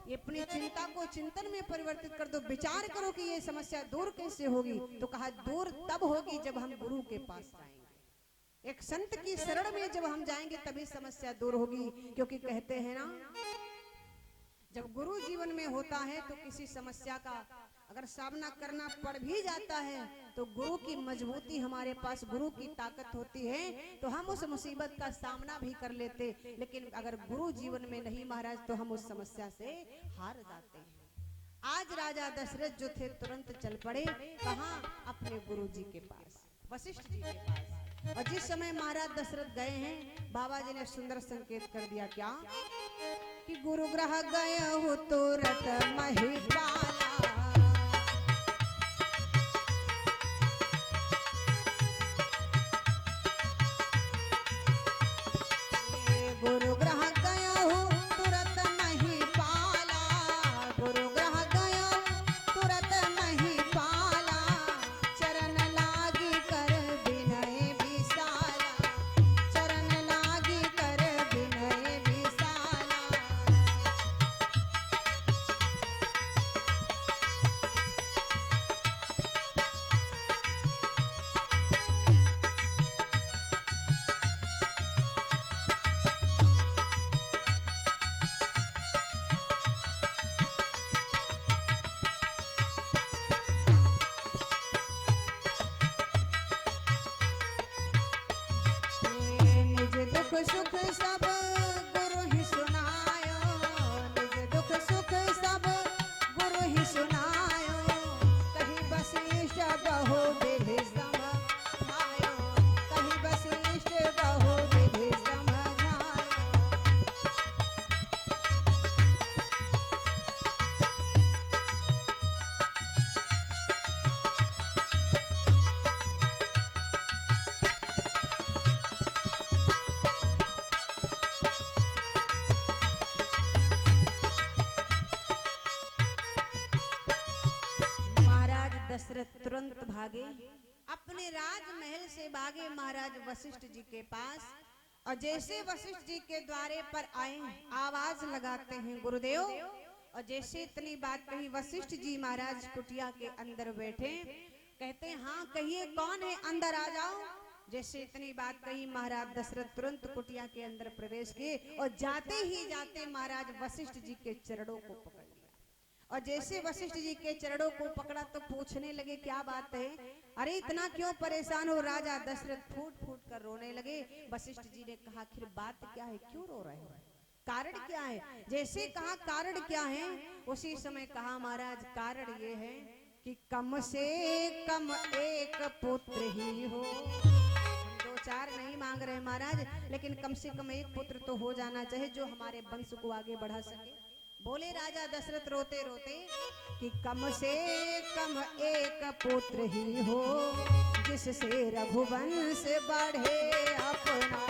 ये अपनी चिंता को चिंतन में परिवर्तित कर दो, विचार करो कि ये समस्या दूर कैसे होगी। तो कहा, दूर तब होगी जब हम गुरु के पास जाएंगे, एक संत की शरण में जब हम जाएंगे तभी समस्या दूर होगी। क्योंकि कहते हैं ना, जब गुरु जीवन में होता है तो किसी समस्या का अगर सामना करना पड़ भी जाता है, तो गुरु की मजबूती हमारे पास, गुरु की ताकत होती है, तो हम उस मुसीबत का सामना भी कर लेते। लेकिन अगर गुरु जीवन में नहीं महाराज, तो हम उस समस्या से हार जाते हैं। आज राजा दशरथ जो थे तुरंत चल पड़े। कहाँ? अपने गुरु जी के पास, वशिष्ठ जी के पास। और जिस समय महाराज दशरथ गए हैं, बाबा जी ने सुंदर संकेत कर दिया। क्या? कि गुरु ग्रह गए हो तुरंत महिपाला, गुरु ग्रह गया हो तुरंत नहीं पाला, गुरु ग्रह गया तुरंत नहीं पाला, चरण लागी कर विनय विशाला, चरण लागी कर विनय विशाला। सुख सब गुरु ही सुनायो, निज दुख सुख सब गुरु ही सुनायो, कहीं वशिष्ठ बहु विधि समझायो, कहीं वशिष्ठ बहु विधि समझायो। दशरथ तुरंत भागे, अपने राजमहल से भागे महाराज वशिष्ठ जी के पास। और जैसे वशिष्ठ जी के द्वारे पर आए, आवाज लगाते हैं गुरुदेव। और जैसे इतनी बात कही, वशिष्ठ जी महाराज कुटिया के अंदर बैठे, कहते हैं, हाँ कहिए कौन है, अंदर आ जाओ। जैसे इतनी बात कही, महाराज दशरथ तुरंत कुटिया के अंदर प्रवेश किए, और जाते ही जाते महाराज वशिष्ठ जी के चरणों को पकड़ लिया। और जैसे वशिष्ठ जी के चरणों को पकड़ा तो पूछने लगे, क्या बात है, अरे इतना क्यों परेशान हो। राजा दशरथ फूट फूट कर रोने लगे। वशिष्ठ जी ने कहा, आखिर बात क्या है, क्यों रो रहे हो? कारण क्या है? जैसे कहा कारण क्या है, उसी समय कहा महाराज कारण ये है कि कम से कम एक पुत्र ही हो। हम दो चार नहीं मांग रहे महाराज, लेकिन कम से कम एक पुत्र तो हो जाना चाहिए जो हमारे वंश को आगे बढ़ा सके। बोले राजा दशरथ रोते रोते कि कम से कम एक पुत्र ही हो, जिससे रघुवंश बढ़े अपना।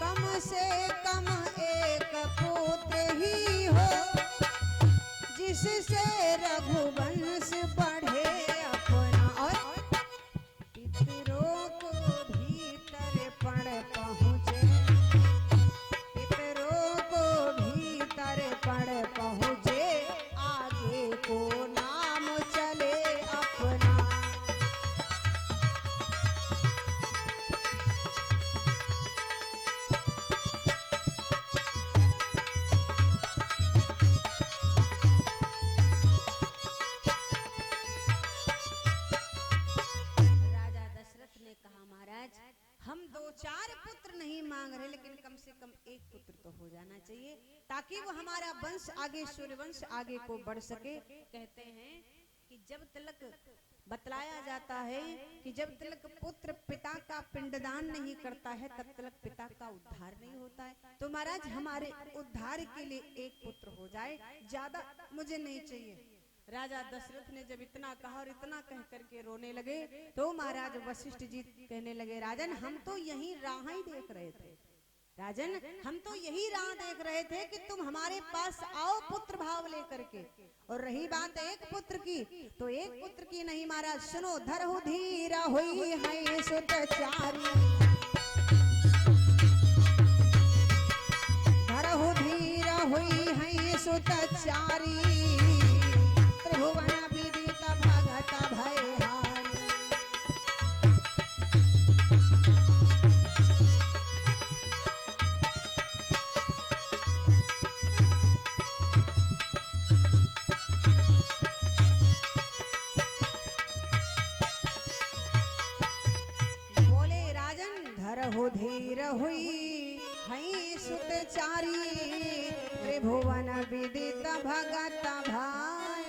कम से कम एक पुत्र ही हो, जिससे रघुवंश बढ़े अपना। और पितरों को भी तर्पण पहुँचे, पितरों को भी तर्पण पहुँचे, आगे को नाम चले अपना। राजा दशरथ ने कहा महाराज हम दो चार पुत्र नहीं मांग रहे, लेकिन कम से कम एक पुत्र तो हो जाना चाहिए, ताकि वो हमारा वंश आगे सूर्यवंश आगे को बढ़ सके। कहते हैं कि जब तलक बतलाया जाता है कि जब तलक पुत्र पिता का पिंडदान नहीं करता है, तब तलक पिता का उद्धार नहीं होता है। तो महाराज हमारे उद्धार के लिए एक पुत्र हो जाए, ज्यादा मुझे नहीं चाहिए। राजा दशरथ ने जब इतना कहा और इतना कह करके रोने लगे, तो महाराज वशिष्ठ जी कहने लगे राजन हम तो यही राह ही देख रहे थे, राजन हम तो यही राह देख रहे थे कि तुम हमारे पास आओ पुत्र भाव लेकर के। और रही बात एक पुत्र की, तो एक पुत्र की नहीं महाराज सुनो, धरहु धीरा हुई है सुतचारी, धरहु धीरा हुई है सुतचारी, त्रिभुवन विदित भगत भयहारी। बोले राजन धरहु धीर हुई है सुतचारी, त्रिभुवन विदित भगत भाई।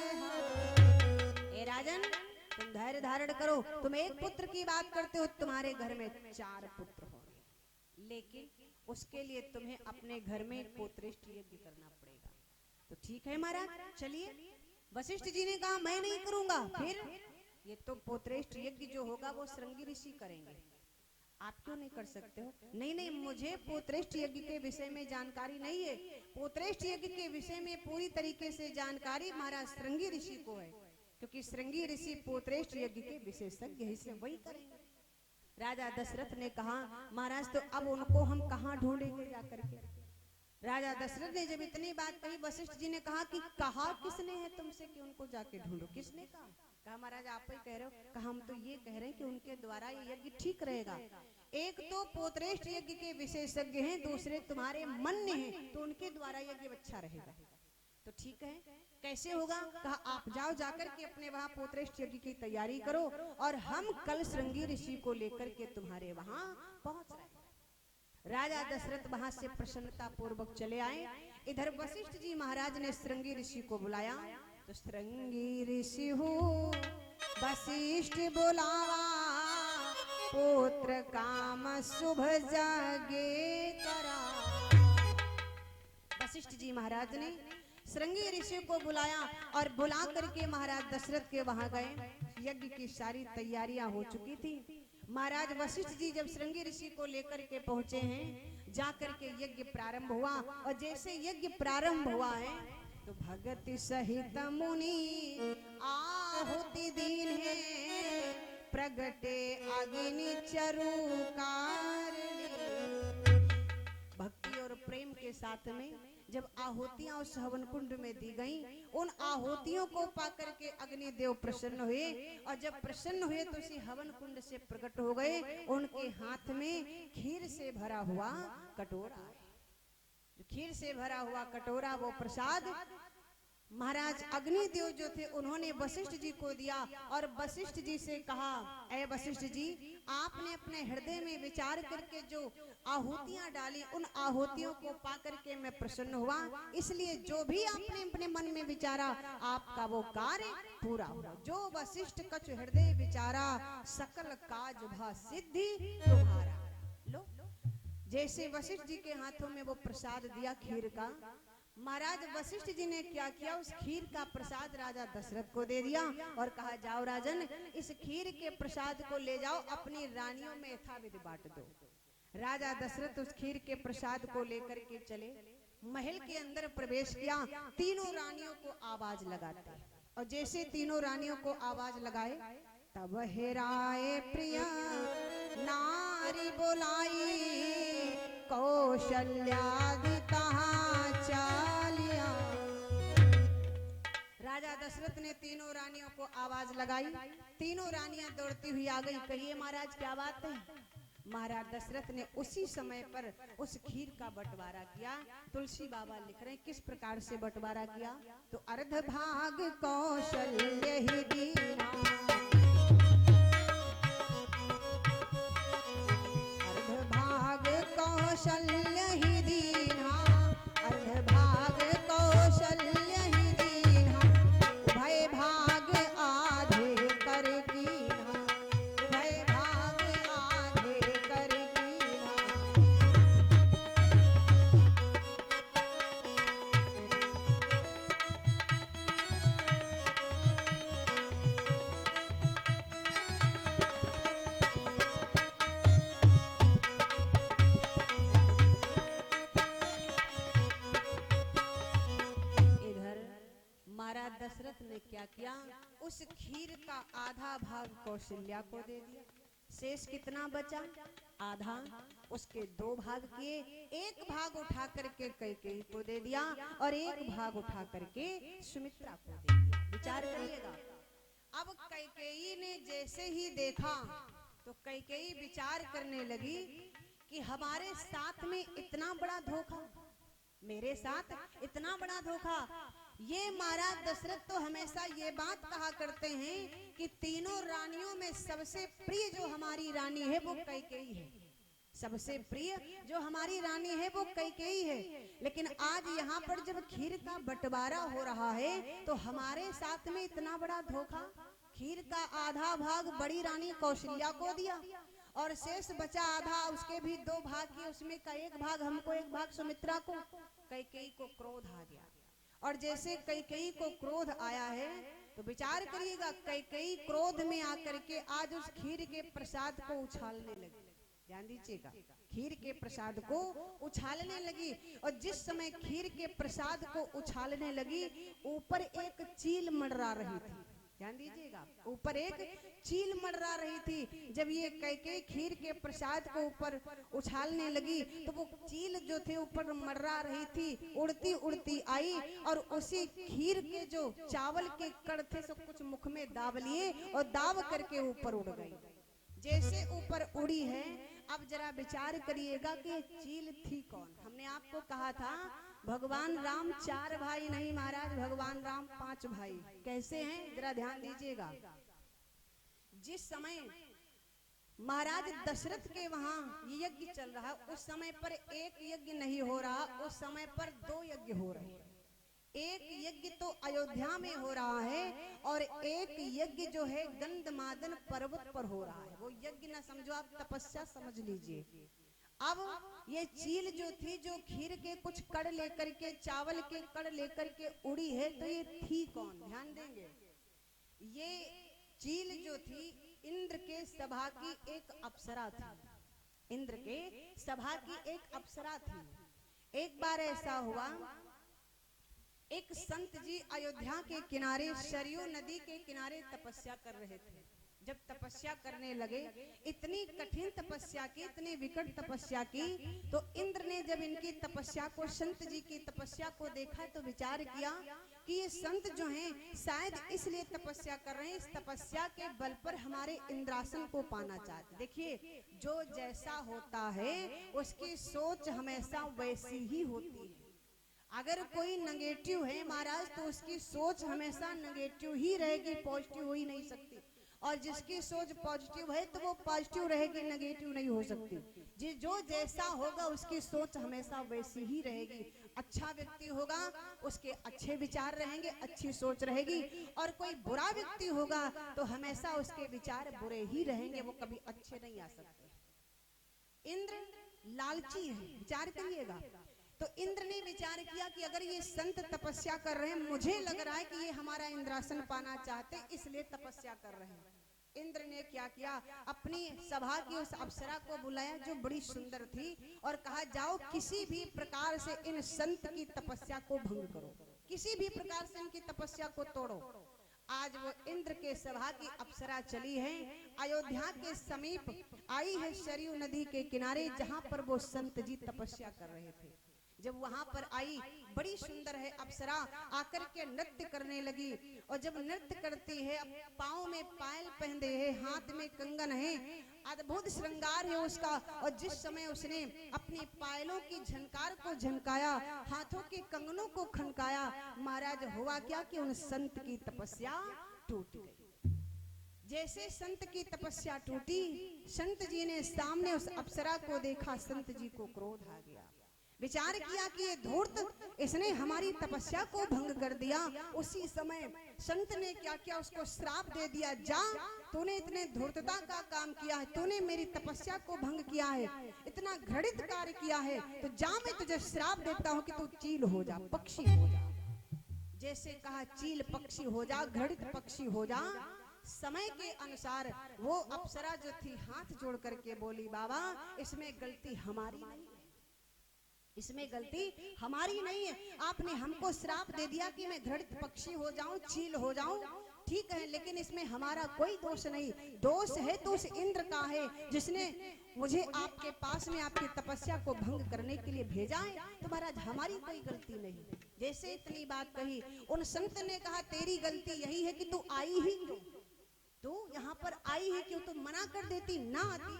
ए राजन तुम धैर्य धारण करो, तुम एक पुत्र की बात करते हो, तुम्हारे घर में चार पुत्र होंगे, लेकिन उसके लिए तुम्हें अपने घर में पोत्रेष्ठ यज्ञ करना पड़ेगा। तो ठीक है महाराज चलिए। वशिष्ठ जी ने कहा मैं नहीं करूंगा। फिर ये तो पोत्रेष्ठ यज्ञ जो होगा वो श्रृंगी ऋषि करेंगे, आप क्यों नहीं कर सकते हो? नहीं नहीं मुझे पोत्रेष्ठ यज्ञ के विषय में जानकारी नहीं है, पोत्रेष्ठ यज्ञ के विषय में पूरी तरीके से जानकारी महाराज श्रृंगी ऋषि को है, क्योंकि श्रृंगी ऋषि पोत्रेष्ठ यज्ञ के विशेषज्ञ हैं, इसलिए वही करेंगे। राजा दशरथ ने कहा महाराज तो अब उनको हम कहाँ ढूंढेंगे जाकर के। राजा दशरथ ने जब इतनी बात कही, वशिष्ठ जी ने कहा कि कहा किसने है तुमसे कि उनको जाके ढूंढो? किसने कहा? कहा महाराज आप ही कह रहे हो। कहा हम तो ये कह रहे हैं कि उनके द्वारा ये यज्ञ ठीक रहेगा। एक तो पोत्रेष्ठ यज्ञ के विशेषज्ञ हैं, दूसरे तुम्हारे मन्य हैं, तो उनके द्वारा यज्ञ अच्छा रहेगा। तो ठीक है कैसे होगा? कहा आप जाओ जाकर के अपने वहां पोत्रेष्ठ यज्ञ की तैयारी करो, और हम कल श्रृंगी ऋषि को लेकर के तुम्हारे वहां पहुंच रहे हैं। राजा दशरथ वहां से प्रसन्नता पूर्वक चले आए। इधर वशिष्ठ जी महाराज ने श्रृंगी ऋषि को बुलाया, तो श्रृंगी ऋषि हो वशिष्ठ बुलावा, पुत्र काम शुभ जागे करा। वशिष्ठ जी महाराज ने श्रृंगी ऋषि को बुलाया और बुला करके महाराज दशरथ के वहां गए। यज्ञ की सारी तैयारियां हो चुकी थी। महाराज वशिष्ठ जी जब श्रृंगी ऋषि को लेकर के पहुंचे हैं, जाकर के यज्ञ प्रारंभ हुआ, और जैसे यज्ञ प्रारंभ हुआ है तो भगति सहित मुनि आहुति दीन है, प्रगटे अग्नि चरुकार। भक्ति और प्रेम के साथ साथ में जब आहुतियां उस हवन कुंड में दी गईं, उन आहुतियों को पाकर के अग्निदेव प्रसन्न हुए और जब प्रसन्न हुए तो उसी हवन कुंड से प्रकट हो गए। उनके हाथ में खीर से भरा हुआ कटोरा है। खीर से भरा हुआ कटोरा, वो प्रसाद महाराज अग्निदेव जो थे उन्होंने वशिष्ठ जी को दिया और वशिष्ठ जी से कहा, ऐ वशिष्ठ जी, आपने अपने हृदय में विचार करके जो आहुतियां डाली, उन आहुतियों को पाकर के मैं प्रसन्न हुआ, इसलिए जो भी आपने अपने मन में विचारा आपका वो कार्य पूरा हुआ। जो वशिष्ठ कछु हृदय विचारा, सकल काज भा सिद्धि तुम्हारा। लो, जैसे वशिष्ठ जी के हाथों में वो प्रसाद दिया खीर का, महाराज वशिष्ठ जी ने क्या किया, उस खीर का प्रसाद राजा दशरथ को दे दिया और कहा, जाओ राजन, इस खीर के प्रसाद को ले जाओ, अपनी रानियों में यथाविधि बांट दो। राजा दशरथ उस खीर के प्रसाद को लेकर के चले, महल के अंदर प्रवेश किया। तीनों रानियों को आवाज लगाते और जैसे तीनों रानियों को आवाज लगाए, तब हेराए प्रिया नारी बोलाई, कौशल्यादि कहाँ चालिया। राजा दशरथ ने तीनों रानियों को आवाज लगाई, तीनों रानियां दौड़ती हुई आ गई। कहिए महाराज क्या बात है? महाराज दशरथ ने उसी समय पर उस खीर का बंटवारा किया। तुलसी बाबा लिख रहे हैं किस प्रकार से बंटवारा किया, तो अर्ध भाग कौशल्य ही दीना, अर्ध भाग कौशल्य ही दीना, अर्ध भाग कौशल्य ही दीना, उभय भाग आधे कर कीना, उभय भाग आधे कर कीना। महाराज दशरथ ने क्या किया, उस खीर का आधा भाग कौशल्या को दे दिया। शेष कितना बचा? आधा। उसके दो भाग किए, एक भाग उठा करके कैकेयी को दे दिया और एक भाग उठा करके सुमित्रा को दे दिया। विचार करिएगा, अब कैकेयी ने जैसे ही देखा तो कैकेयी विचार करने लगी कि हमारे साथ में इतना बड़ा धोखा, मेरे साथ इतना बड़ा धोखा। ये महाराज दशरथ तो हमेशा ये बात कहा करते हैं कि तीनों रानियों में सबसे प्रिय जो हमारी रानी है वो कैकेयी है, सबसे प्रिय जो हमारी रानी है वो कैकेयी है। लेकिन आज यहाँ पर जब खीर का बंटवारा हो रहा है तो हमारे साथ में इतना बड़ा धोखा। खीर का आधा भाग बड़ी रानी कौशल्या को दिया और शेष बचा आधा, उसके भी दो भाग किए, उसमें का एक भाग हमको, एक भाग सुमित्रा को। कैकेयी को क्रोध आ गया और जैसे कैकेयी को क्रोध आया है तो विचार करिएगा, कैकेयी क्रोध में आकर के आज उस खीर के प्रसाद को उछालने लगी। ध्यान दीजिएगा, खीर के प्रसाद को उछालने लगी और जिस समय खीर के प्रसाद को उछालने लगी, ऊपर एक चील मंडरा रही थी। ध्यान दीजिएगा, ऊपर एक चील मंडरा रही थी। जब ये कैकेयी खीर के प्रसाद को ऊपर उछालने लगी तो वो चील जो थे ऊपर मंडरा रही थी, उड़ती उड़ती आई और उसी खीर के जो चावल के कण थे सब कुछ मुख में दाब लिए और दाब करके ऊपर उड़ गई। जैसे ऊपर उड़ी है, अब जरा विचार करिएगा कि चील थी कौन। हमने आपको कहा था भगवान राम 4 भाई नहीं महाराज, भगवान राम 5 भाई। कैसे हैं जरा ध्यान दीजिएगा। जिस समय महाराज दशरथ के वहां यज्ञ चल रहा, उस समय पर एक यज्ञ नहीं हो रहा, उस समय पर 2 यज्ञ हो रहे हैं। एक यज्ञ तो अयोध्या में हो रहा है और एक यज्ञ जो है गंधमादन पर्वत पर हो रहा है। वो यज्ञ ना समझो आप, तपस्या समझ लीजिए। अब ये चील जो थी, जो खीर के कुछ कड़ लेकर के, चावल के कड़ लेकर के उड़ी है, तो ये थी कौन? ध्यान देंगे, ये चील जो थी इंद्र के सभा की एक अप्सरा थी। इंद्र के सभा की एक अप्सरा थी। एक बार ऐसा हुआ, एक संत जी अयोध्या के किनारे सरयू नदी के किनारे तपस्या कर रहे थे। जब तपस्या करने लगे, इतनी कठिन तपस्या की, इतनी विकट तपस्या की, तो इंद्र ने जब इनकी तपस्या को, संत जी की तपस्या को देखा तो विचार किया कि ये संत जो हैं शायद इसलिए तपस्या कर रहे हैं, इस तपस्या के बल पर हमारे इंद्रासन को पाना चाहते। देखिए, जो जैसा होता है उसकी सोच हमेशा वैसी ही होती है। अगर कोई नेगेटिव है महाराज तो उसकी सोच हमेशा नेगेटिव ही रहेगी, पॉजिटिव हो ही नहीं सकती। और जिसकी सोच पॉजिटिव है तो वो पॉजिटिव रहेगी, नेगेटिव नहीं हो सकती। जो जैसा होगा उसकी सोच हमेशा वैसी ही रहेगी। अच्छा व्यक्ति होगा उसके अच्छे विचार रहेंगे, अच्छी सोच रहेगी, और कोई बुरा व्यक्ति होगा तो हमेशा उसके विचार बुरे ही रहेंगे, वो कभी अच्छे नहीं आ सकते। इंद्र लालची है, विचार करिएगा। तो इंद्र ने विचार किया कि अगर ये संत तपस्या कर रहे हैं, मुझे लग रहा है कि ये हमारा इंद्रासन पाना चाहते, इसलिए तपस्या कर रहे हैं। इंद्र ने क्या किया, अपनी सभा की उस अप्सरा को बुलाया जो बड़ी सुंदर थी, और कहा जाओ किसी भी प्रकार से इन संत की तपस्या को भंग करो, किसी भी प्रकार से इनकी तपस्या को तोड़ो। आज वो इंद्र के सभा की अप्सरा चली है, अयोध्या के समीप आई है, सरयू नदी के किनारे, जहां पर वो संत जी तपस्या कर रहे थे। जब वहां पर आई, बड़ी सुंदर है अप्सरा, आकर के नृत्य करने लगी। और जब नृत्य करती है, पाँव में पायल पहने है, हाथ में कंगन है, अद्भुत श्रृंगार है उसका। और जिस समय उसने अपनी पायलों की झनकार को झनकाया, हाथों के कंगनों को खनकाया, महाराज हुआ क्या कि उन संत की तपस्या टूट गई। जैसे संत की तपस्या टूटी, संत जी ने सामने उस अप्सरा को देखा, संत जी को क्रोध आ गया। विचार किया कि ये धूर्त, इसने हमारी तपस्या को भंग कर दिया। उसी समय संत ने क्या किया, उसको श्राप दे दिया, जा तूने इतने धूर्तता का काम किया है, तूने मेरी तपस्या को भंग किया है, इतना घृणित कार्य किया है, तो जा मैं तुझे श्राप देता हूँ कि तू चील हो जा, पक्षी हो जा। जैसे कहा चील पक्षी हो जा, घृणित पक्षी हो जा। समय के अनुसार वो अप्सरा जो थी हाथ जोड़ करके बोली, बाबा इसमें गलती हमारी नहीं है, इसमें गलती हमारी नहीं है। आपने हमको श्राप दे दिया कि मैं घृणित पक्षी हो जाऊं, चील हो जाऊं, ठीक है, लेकिन इसमें हमारा कोई दोष नहीं। दोष है तो उस इंद्र का है, जिसने मुझे आपके पास में आपकी तपस्या को भंग करने के लिए भेजा है। तो महाराज हमारी कोई गलती नहीं। जैसे इतनी बात कही, उन संत ने कहा तेरी गलती यही है कि तू आई ही क्यों, तू यहाँ पर आई है क्यों, तू मना कर देती, ना आती।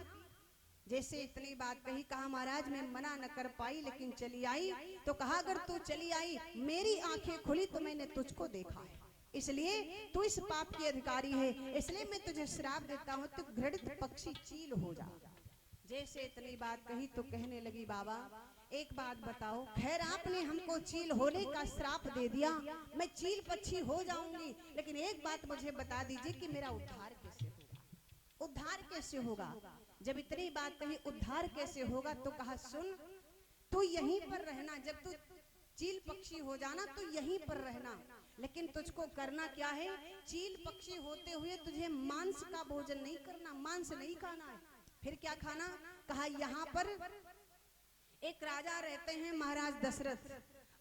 जैसे इतनी बात कही, कहा महाराज मैं मना न कर पाई, लेकिन चली आई। तो कहा अगर तू चली आई, मेरी आंखें खुली तो मैंने तुझको देखा है, इसलिए तू इस पाप की अधिकारी है, इसलिए मैं तुझे श्राप देता हूँ, तू घृणित पक्षी चील हो जा। जैसे इतनी बात कही तो कहने लगी, बाबा एक बात बताओ, खैर आपने हमको चील होने का श्राप दे दिया, मैं चील पक्षी हो जाऊंगी, लेकिन एक बात मुझे बता दीजिए कि मेरा उद्धार कैसे होगा, उद्धार कैसे होगा। जब इतनी बात कही उद्धार कैसे होगा, तो कहा सुन तू यहीं पर रहना, जब तू चील पक्षी हो जाना तो यहीं पर रहना, लेकिन तुझको करना क्या है, चील पक्षी होते हुए तुझे मांस का भोजन नहीं करना, मांस नहीं खाना है। फिर क्या खाना, कहा यहाँ पर एक राजा रहते हैं महाराज दशरथ,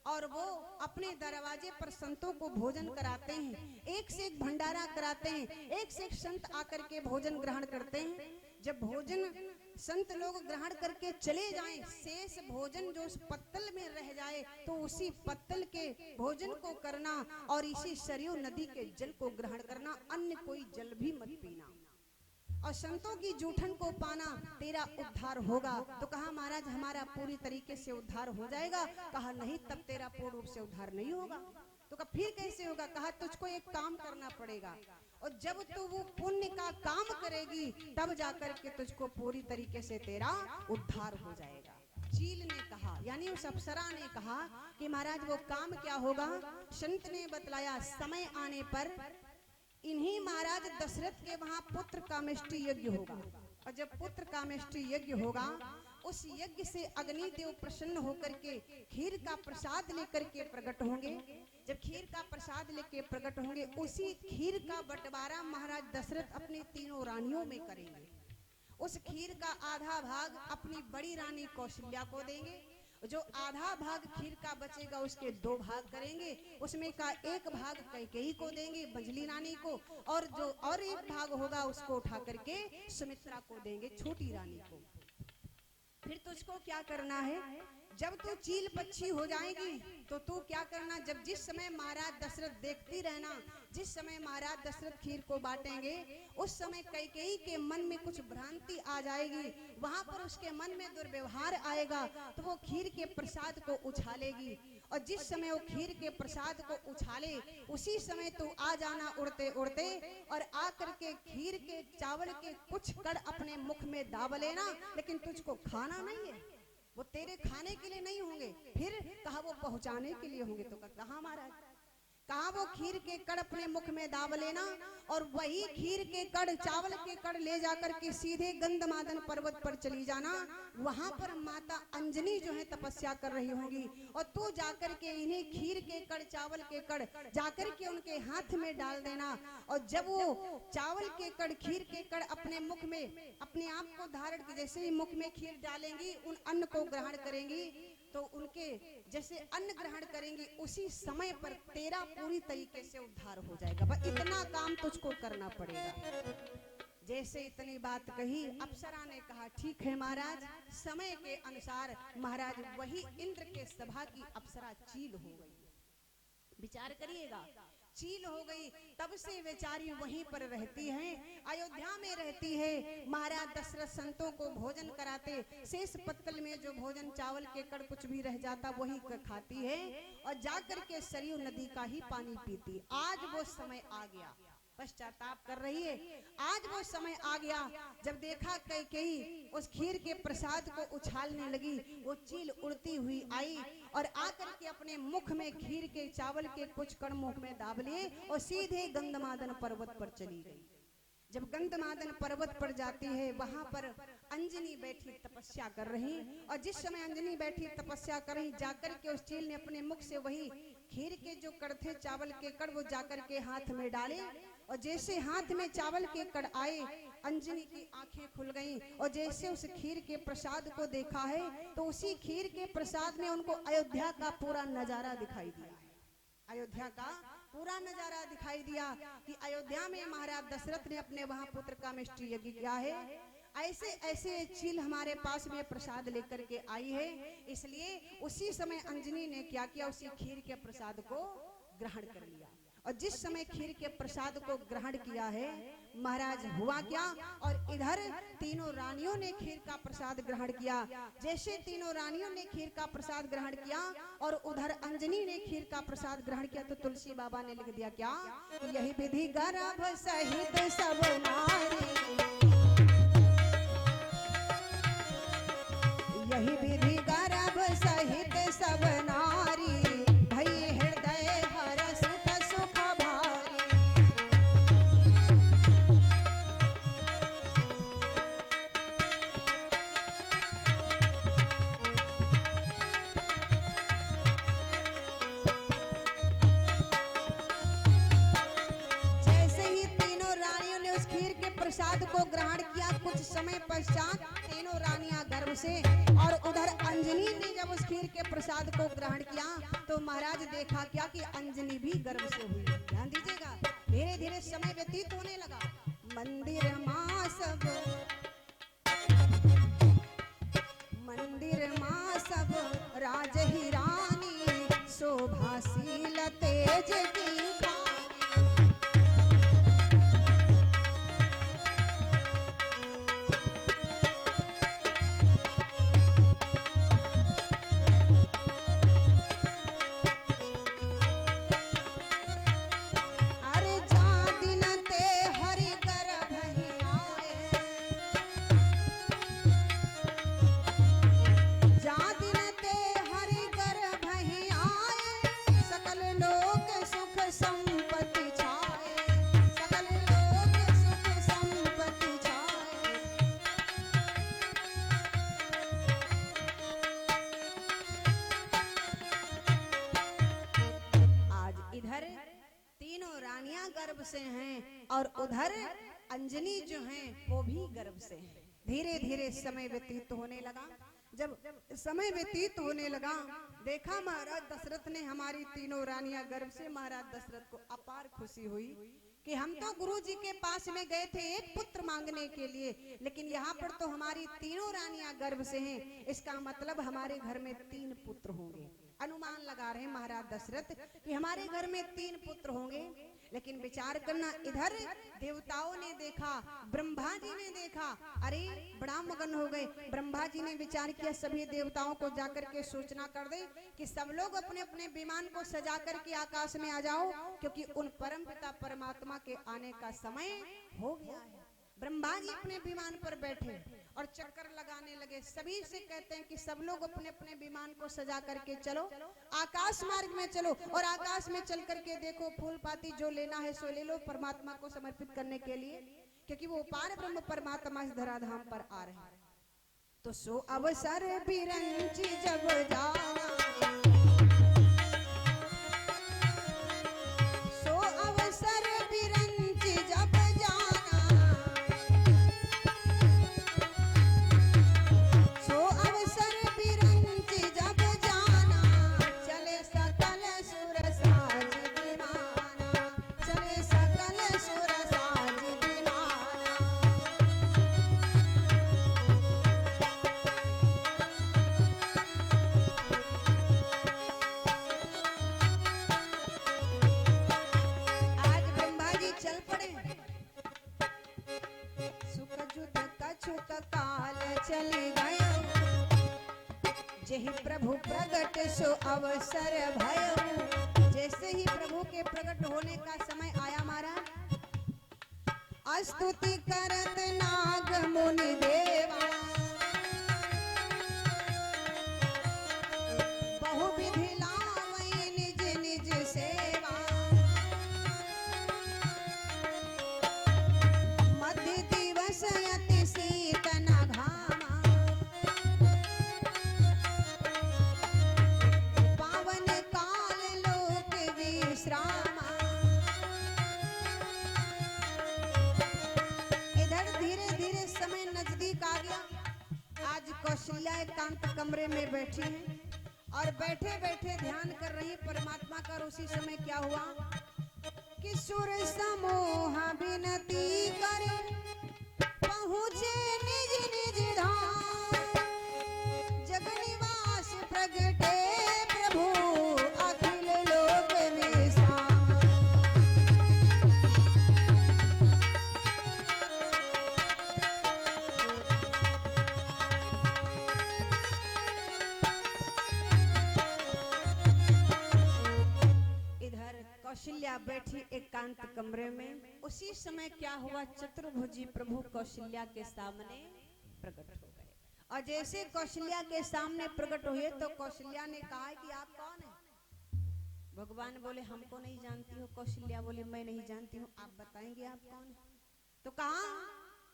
और वो अपने दरवाजे पर संतों को भोजन कराते हैं, एक से एक भंडारा कराते हैं, एक से एक संत आकर के भोजन ग्रहण करते हैं। जब भोजन संत लोग ग्रहण करके चले जाएं, शेष भोजन जो उस पत्तल में रह जाए तो उसी पत्तल के भोजन को करना, और इसी सरयू नदी के जल को ग्रहण करना, अन्य कोई जल भी मत पीना, और संतों की जूठन को पाना, तेरा उद्धार होगा। तो कहा महाराज हमारा पूरी तरीके से उद्धार हो जाएगा। कहा नहीं, तब तेरा पूर्ण रूप से उद्धार नहीं होगा। तो कहा फिर कैसे होगा, कहा तुझको एक काम करना पड़ेगा, और जब तू वो पुण्य का काम करेगी तब जाकर के तुझको पूरी तरीके से तेरा उद्धार हो जाएगा। चील ने कहा, यानी उस अप्सरा ने कहा कि महाराज वो काम क्या होगा। संत ने बतलाया, समय आने पर इन्हीं महाराज दशरथ के वहां पुत्र कामेष्टि यज्ञ होगा, और जब पुत्र कामेष्टि यज्ञ होगा, उस यज्ञ से अग्निदेव प्रसन्न होकर के खीर का प्रसाद लेकर के प्रकट होंगे। जब खीर का प्रसाद लेके प्रकट होंगे, उसी खीर का बंटवारा महाराज दशरथ अपनी तीनों रानियों में करेंगे। उस खीर का आधा भाग अपनी बड़ी रानी कौशल्या को देंगे, जो आधा भाग खीर का बचेगा उसके 2 भाग करेंगे, उसमें का 1 भाग कैकेयी को देंगे, बंजली रानी को, और जो और 1 भाग होगा उसको उठा करके सुमित्रा को देंगे, छोटी रानी को। फिर तुझको क्या करना है, जब तू चील पक्षी हो जाएगी तो तू क्या करना, जब जिस समय महाराज दशरथ देखती रहना, जिस समय महाराज दशरथ खीर को बांटेंगे उस समय कैकेयी के मन में कुछ भ्रांति आ जाएगी, वहां पर उसके मन में दुर्व्यवहार आएगा तो वो खीर के प्रसाद को उछालेगी, और जिस समय वो खीर के प्रसाद को उछाले उसी समय तू आ जाना उड़ते उड़ते, और आ करके खीर के चावल के कुछ कण अपने मुख में दाब लेना, लेकिन तुझको खाना नहीं है, वो तेरे खाने के लिए नहीं होंगे। फिर कहा वो पहुंचाने के लिए होंगे, तो कहा महाराज, कहा वो खीर के कण अपने मुख में दाब लेना, और वही खीर के कण, चावल के कण ले जाकर के सीधे गंधमादन पर्वत पर चली जाना, वहां पर माता अंजनी जो है तपस्या कर रही होंगी, और तू जाकर के इन्हें खीर के कण, चावल के कण जाकर के उनके हाथ में डाल देना, और जब वो चावल के कण, खीर के कण अपने मुख में अपने आप को धारण के, जैसे ही मुख में खीर डालेंगी उन अन्न को ग्रहण करेंगी, तो उनके जैसे अन्न ग्रहण करेंगी उसी समय पर तेरा पूरी तरीके से उद्धार हो जाएगा। बस इतना काम तुझको करना पड़ेगा। जैसे इतनी बात कही, अप्सरा ने कहा ठीक है महाराज। समय के अनुसार महाराज वही इंद्र के सभा की अप्सरा चील हो गई। विचार करिएगा, चील हो गई, तब से बेचारी वहीं पर रहती हैं, अयोध्या में रहती है। महाराज दशरथ संतों को भोजन कराते, शेष पत्तल में जो भोजन चावल के कण कुछ भी रह जाता वही खाती है, और जाकर के सरयू नदी का ही पानी पीती। आज वो समय आ गया, पश्चाताप कर रही है, आज वो समय आ गया जब देखा कैकेयी उस खीर के प्रसाद को उछालने लगी, वो चील उड़ती हुई आई और आकर के अपने मुख में खीर के चावल के कुछ कण मुख में दाब लिए और सीधे गंधमादन पर्वत पर चली गई। जब गंधमादन पर्वत पर जाती है, वहां पर अंजनी बैठी तपस्या कर रही, और जिस समय अंजनी बैठी तपस्या कर रही, जाकर के उस चील ने अपने मुख से वही खीर के जो कण थे, चावल के कण, वो जाकर के हाथ में डाले, और जैसे हाथ में चावल के कण आए, अंजनी की आंखें खुल गईं, और जैसे उस खीर के प्रसाद को देखा है तो उसी खीर के प्रसाद में उनको अयोध्या का पूरा नजारा दिखाई दिया। अयोध्या का पूरा नजारा दिखाई दिया कि अयोध्या में महाराज दशरथ ने अपने वहां पुत्र का मिष्टि यज्ञ किया है। ऐसे ऐसे चील हमारे पास में प्रसाद लेकर के आई है, इसलिए उसी समय अंजनी ने क्या किया, उसी खीर के प्रसाद को ग्रहण कर लिया। और जिस समय खीर के प्रसाद को ग्रहण किया है महाराज, हुआ क्या, और इधर तीनों रानियों ने खीर का प्रसाद ग्रहण किया। जैसे तीनों रानियों ने खीर का प्रसाद ग्रहण किया और उधर अंजनी ने खीर का प्रसाद ग्रहण किया, तो तुलसी बाबा ने लिख दिया क्या, यही विधि गर्भ सहित सब नारी, यही विधि गर्भ सहित सब नारी, भई हृदय हरष सुख भारी। जैसे ही तीनों रानियों ने उस खीर के प्रसाद को ग्रहण किया, कुछ समय पश्चात तीनों रानियां गर्भ से, और उधर अंजनी ने जब उस खीर के प्रसाद को ग्रहण किया तो महाराज देखा क्या कि अंजनी भी गर्भ से हुई। ध्यान दीजिएगा, धीरे धीरे समय व्यतीत होने लगा। मंदिर मां सब, मंदिर मां सब राज ही रानी, शोभाशील तेज की से हैं और उधर अंजनी जो हैं वो भी गर्भ से हैं। धीरे धीरे समय व्यतीत होने लगा। जब समय व्यतीत होने लगा, देखा महाराज दशरथ ने हमारी तीनों रानियां गर्भ से, महाराज दशरथ को अपार खुशी हुई कि हम तो गुरु जी के पास में गए थे एक पुत्र मांगने के लिए, लेकिन यहाँ पर तो हमारी तीनों रानियां गर्भ से हैं, इसका मतलब हमारे घर में 3 पुत्र होंगे। अनुमान लगा रहे हैं महाराज दशरथ कि हमारे घर में 3 पुत्र होंगे। लेकिन विचार करना, इधर देवताओं ने देखा, ब्रह्मा जी ने देखा, अरे बड़ा मगन हो गए। ब्रह्मा जी ने विचार किया सभी देवताओं को जाकर के सूचना कर दे कि सब लोग अपने अपने विमान को सजा करके आकाश में आ जाओ, क्योंकि उन परम पिता परमात्मा के आने का समय हो गया है। ब्रह्मा जी अपने विमान पर बैठे और चक्कर लगाने लगे। सभी से कहते हैं कि सब लोग अपने अपने विमान को सजा करके चलो, आकाश मार्ग में चलो, और आकाश में चल करके देखो फूल पाती जो लेना है सो ले लो, परमात्मा को समर्पित करने के लिए, क्योंकि वो पार ब्रह्म परमात्मा इस धराधाम पर आ रहे हैं। तो सो अवसर बिरंची जब जाना, सो अवसर बिरंची जब जाना, सो अवसर बिरंची जब जाना, चले सकल सुर साज दीवाना, चले सकल सुर साज दीवाना। आज ब्रह्मा जी चल पड़े, सुख जुत कछुत काल चले गयो, जेहि प्रभु प्रगट सो अवसर भयो। जैसे ही प्रभु के प्रकट होने का समय आया महाराज, स्तुति करत नाग मुनि देवा, बहुविधि लावै निज निज सेवा, मध्य दिवस अति शीतन घामा, पावन काल लोक विश्रामा। इधर धीरे धीरे समय नजदीक आ गया। आज कौशल्या एकांत कमरे में बैठी है और बैठे बैठे ध्यान कर रही परमात्मा का। और उसी समय क्या हुआ कि सुर समूह विनती करे, पहुँचे निज निज धाम, जग निवास प्रगटे प्रभु अखिल लोक विश्राम। इधर कौशल्या बैठी एकांत कमरे में। उसी समय क्या हुआ, चतुर्भुजी प्रभु कौशल्या के सामने प्रकट हो गए। और जैसे कौशल्या के सामने प्रकट हुए तो कौशल्या ने कहा कि आप कौन हैं? भगवान बोले हमको नहीं जानती हो। कौशल्या बोले मैं नहीं जानती हूँ, आप बताएंगे आप कौन हैं? तो कहा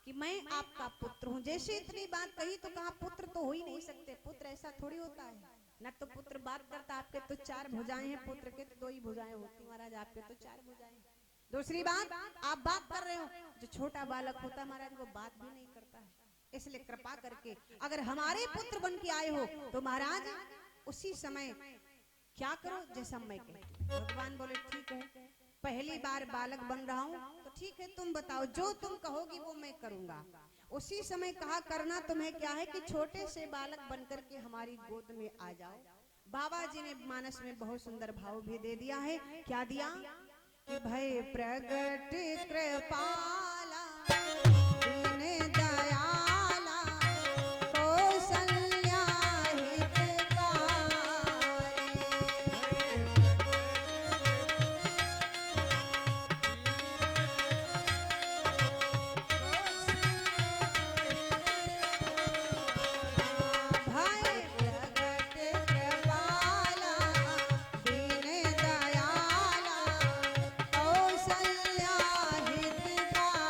कि मैं आपका पुत्र हूँ। जैसे इतनी बात कही तो कहा पुत्र तो हो ही नहीं सकते, पुत्र ऐसा थोड़ी होता है, न तो पुत्र बात करता। आपके तो 4 भुजाएं हैं, पुत्र के तो 2 ही भुजाएं होती महाराज, आपके तो 4 भुजाएं। दूसरी बात, आप बात कर रहे हो, जो छोटा बालक होता है महाराज वो बात भी नहीं करता है। इसलिए कृपा करके अगर हमारे पुत्र बन के आए हो तो महाराज उसी समय क्या करो जैसा मैं कहती हूं। भगवान बोले ठीक है, पहली बार बालक बन रहा हूँ तो ठीक है, तुम बताओ जो तुम कहोगी वो मैं करूंगा। उसी समय कहा करना तुम्हें क्या है कि छोटे से बालक बनकर के हमारी गोद में आ जाओ। बाबा जी ने मानस में बहुत सुंदर भाव भी दे दिया है। क्या दिया कि भय प्रगट कृपाला, दीन दयाला, कौशल्या हितकारी। भय प्रगट कृपाला, दीन दयाला, कौशल्या हितकारी।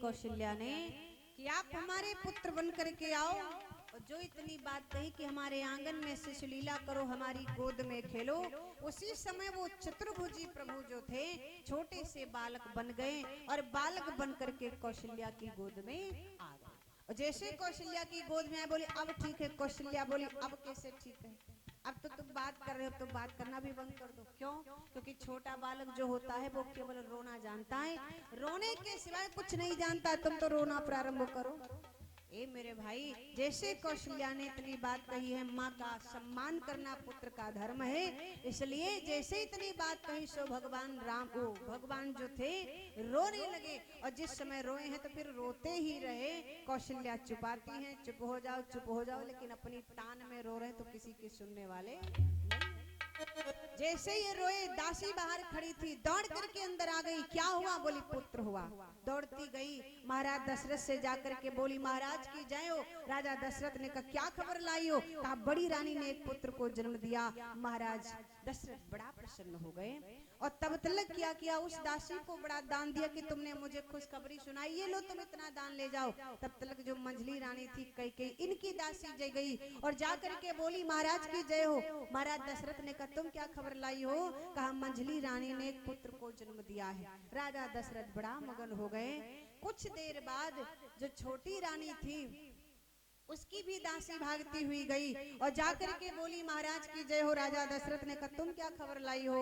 कौशल्या ने कि आप हमारे पुत्र बन करके आओ, और जो इतनी बात कही कि हमारे आंगन में से सुलीला करो, हमारी गोद में खेलो, उसी समय वो चतुर्भुजी प्रभु जो थे छोटे से बालक बन गए और बालक बन करके कौशल्या की गोद में आ गए। और जैसे कौशल्या की गोद में आए बोली अब ठीक है। कौशल्या बोली अब कैसे ठीक है, अब तो तुम बात कर रहे हो तो बात करना भी बंद कर दो। क्यों? क्योंकि छोटा बालक जो होता है वो केवल रोना जानता है, रोने के सिवाय कुछ नहीं जानता। तुम तो रोना प्रारंभ करो। ए मेरे भाई, जैसे कौशल्या ने इतनी बात कही है, माँ का सम्मान करना पुत्र का धर्म है, इसलिए जैसे इतनी बात कही सो भगवान राम को भगवान जो थे रोने लगे। और जिस समय रोए हैं तो फिर रोते ही रहे। कौशल्या चुपाती हैं, चुप हो जाओ चुप हो जाओ, लेकिन अपनी तान में रो रहे तो किसी के सुनने वाले नहीं। जैसे ये रोए, दासी बाहर खड़ी थी, दौड़ करके अंदर आ गई। क्या हुआ? बोली पुत्र हुआ। दौड़ती गई महाराज दशरथ से जाकर के बोली महाराज की जय हो। राजा दशरथ ने कहा क्या खबर लाई हो? कहा बड़ी रानी ने एक पुत्र को जन्म दिया। महाराज दशरथ बड़ा प्रसन्न हो गए और तब तलक क्या किया, उस दासी को बड़ा दान दिया कि तुमने मुझे खुशखबरी सुनाई, ये लो तुम इतना दान ले जाओ। तब तलक जो मंझली रानी थी कैकेयी, इनकी दासी जय गई और जाकर के बोली महाराज की जय हो। महाराज दशरथ ने कहा तुम क्या खबर लाई हो? कहा मंझली रानी ने एक पुत्र को जन्म दिया है। राजा दशरथ बड़ा मगन हो गए। कुछ देर बाद जो छोटी रानी थी उसकी भी दासी भागती हुई गई और जाकर के बोली महाराज की जय हो। राजा दशरथ ने कहा तुम क्या खबर लाई हो?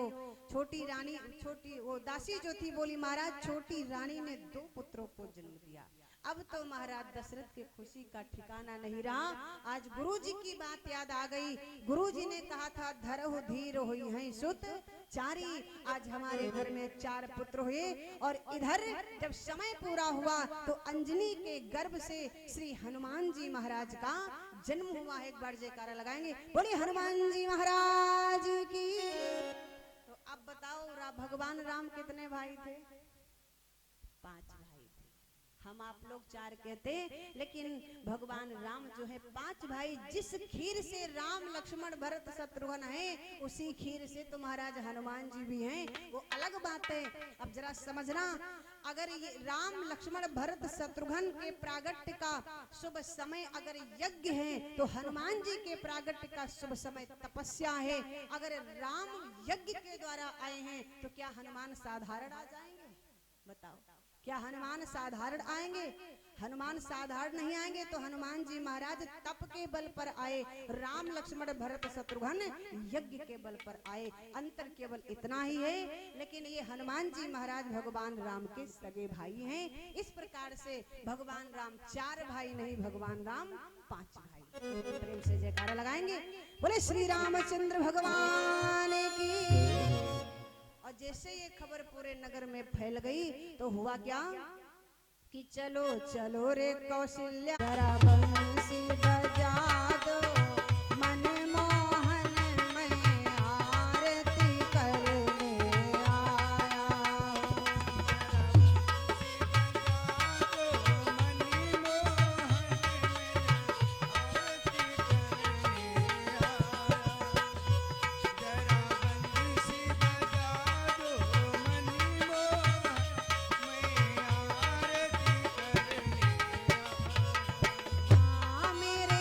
छोटी रानी, छोटी वो दासी जो थी बोली महाराज छोटी रानी ने 2 पुत्रों को जन्म दिया। अब तो महाराज दशरथ की खुशी का ठिकाना नहीं रहा। आज गुरुजी की बात याद आ गई। गुरुजी ने कहा था धरहु धीर होई हैं सुत चारी। आज हमारे घर में 4 पुत्र हुए और इधर जब समय पूरा हुआ तो अंजनी के गर्भ से श्री हनुमान जी महाराज का जन्म हुआ है। एक बार जयकारा लगाएंगे, बोले हनुमान जी महाराज की। तो अब बताओ भगवान राम कितने भाई थे? 5 भाई थे। हम आप लोग 4 कहते, लेकिन भगवान राम जो है 5 भाई। जिस खीर से राम लक्ष्मण भरत शत्रुघ्न है उसी खीर से तो महाराज हनुमान जी भी हैं, वो अलग बात है। अब जरा समझना, अगर ये राम लक्ष्मण भरत शत्रुघ्न के प्रागट्य का शुभ समय अगर यज्ञ है तो हनुमान जी के प्रागट्य का शुभ समय तपस्या है। अगर राम यज्ञ के द्वारा आए हैं तो क्या हनुमान साधारण आ जाएंगे? बताओ, क्या हनुमान साधारण आएंगे? हनुमान साधारण नहीं आएंगे। तो हनुमान जी महाराज तप के बल पर आए, राम लक्ष्मण भरत शत्रुघ्न यज्ञ के बल पर आए। अंतर केवल इतना ही है, लेकिन ये हनुमान जी महाराज भगवान राम के सगे भाई हैं। इस प्रकार से भगवान राम 4 भाई नहीं, भगवान राम 5 भाई। प्रेम से जयकारा लगाएंगे, बोले श्री रामचंद्र भगवान की। और जैसे ये खबर पूरे नगर में फैल गई तो हुआ क्या कि चलो चलो रे कौशल्या जरा बंसी बजा दो, मन मोहन में आरती करने आया। मेरे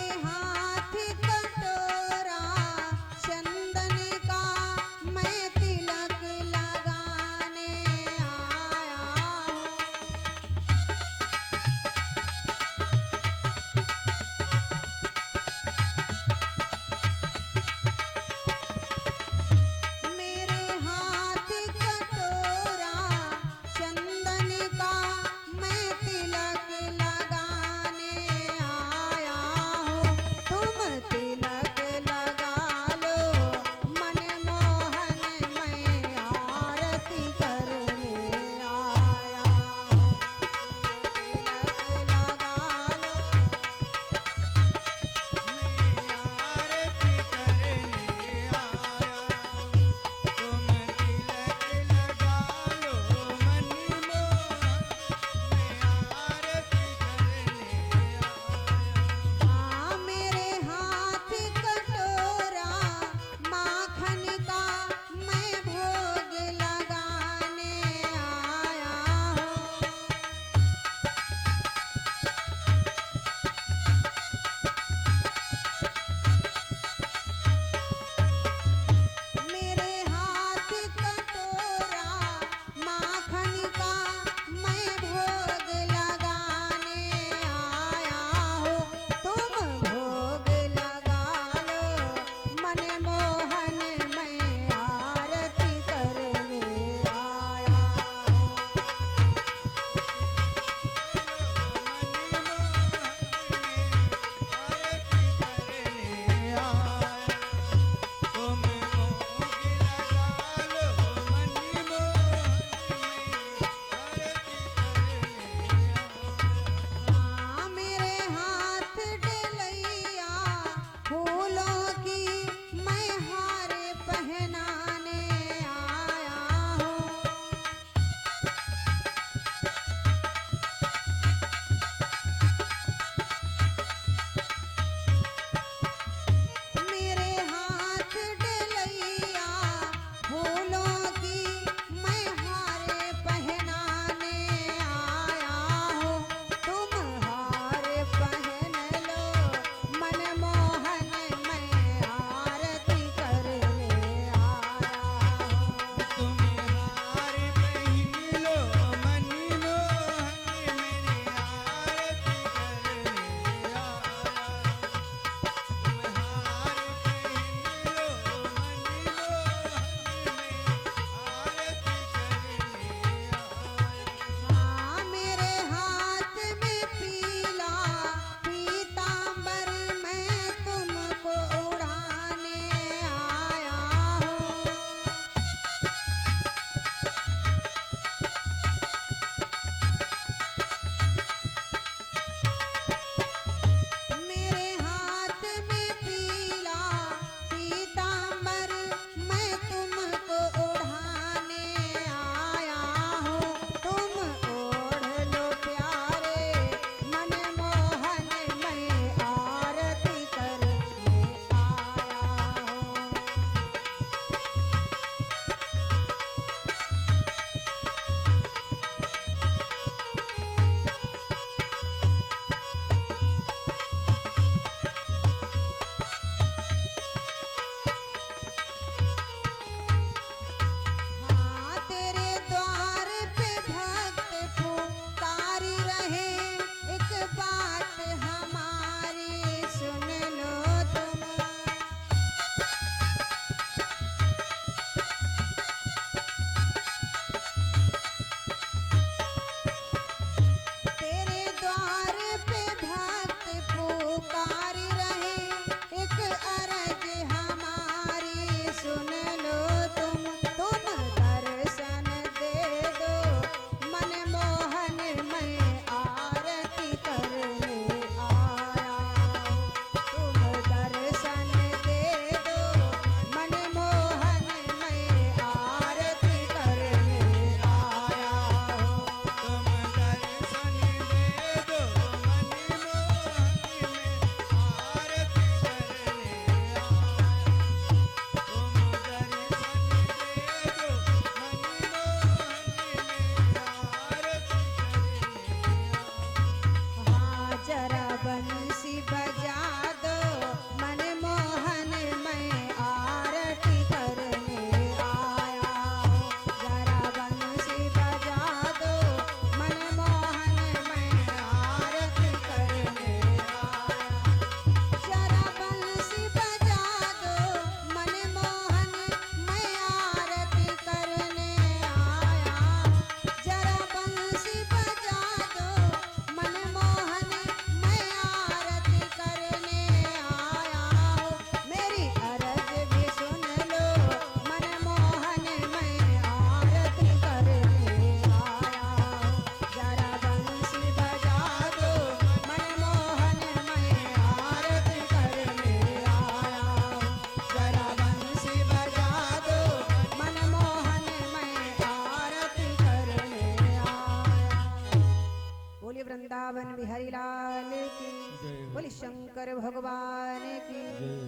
शंकर भगवान की,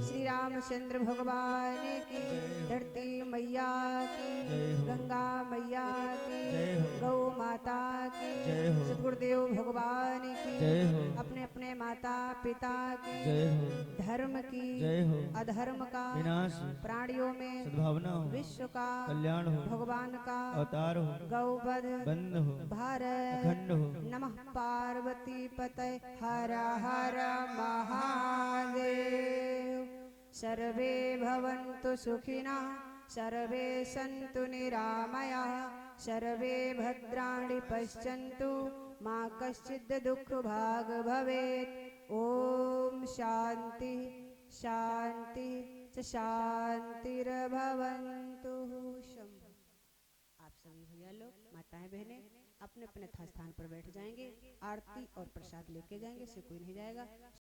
श्री रामचंद्र भगवान की, धरती मैया की, गंगा मैया की, गौ माता की, सतगुरुदेव भगवान की, अपने अपने माता पिता की, धर्म की, अधर्म का विनाश प्राणियों में सद्भावना हो, विश्व का कल्याण हो, भगवान का अवतार हो, गौवध बंद हो, भारत अखंड हो। नमः पार्वती पतये हर हर महादेव। सर्वे भवन्तु सुखिनः, सर्वे सन्तु निरामयाः, सर्वे भद्राणि पश्यन्तु, मा कश्चित् दुःखभाग् भवेत्। ओम शांति शांति च शांतिर्भवन्तु। शंभु। आप सभी भैया लोग, माताएं बहनें अपने अपने स्थान पर बैठ जाएंगे। आरती और प्रसाद लेके जाएंगे, से कोई नहीं जाएगा।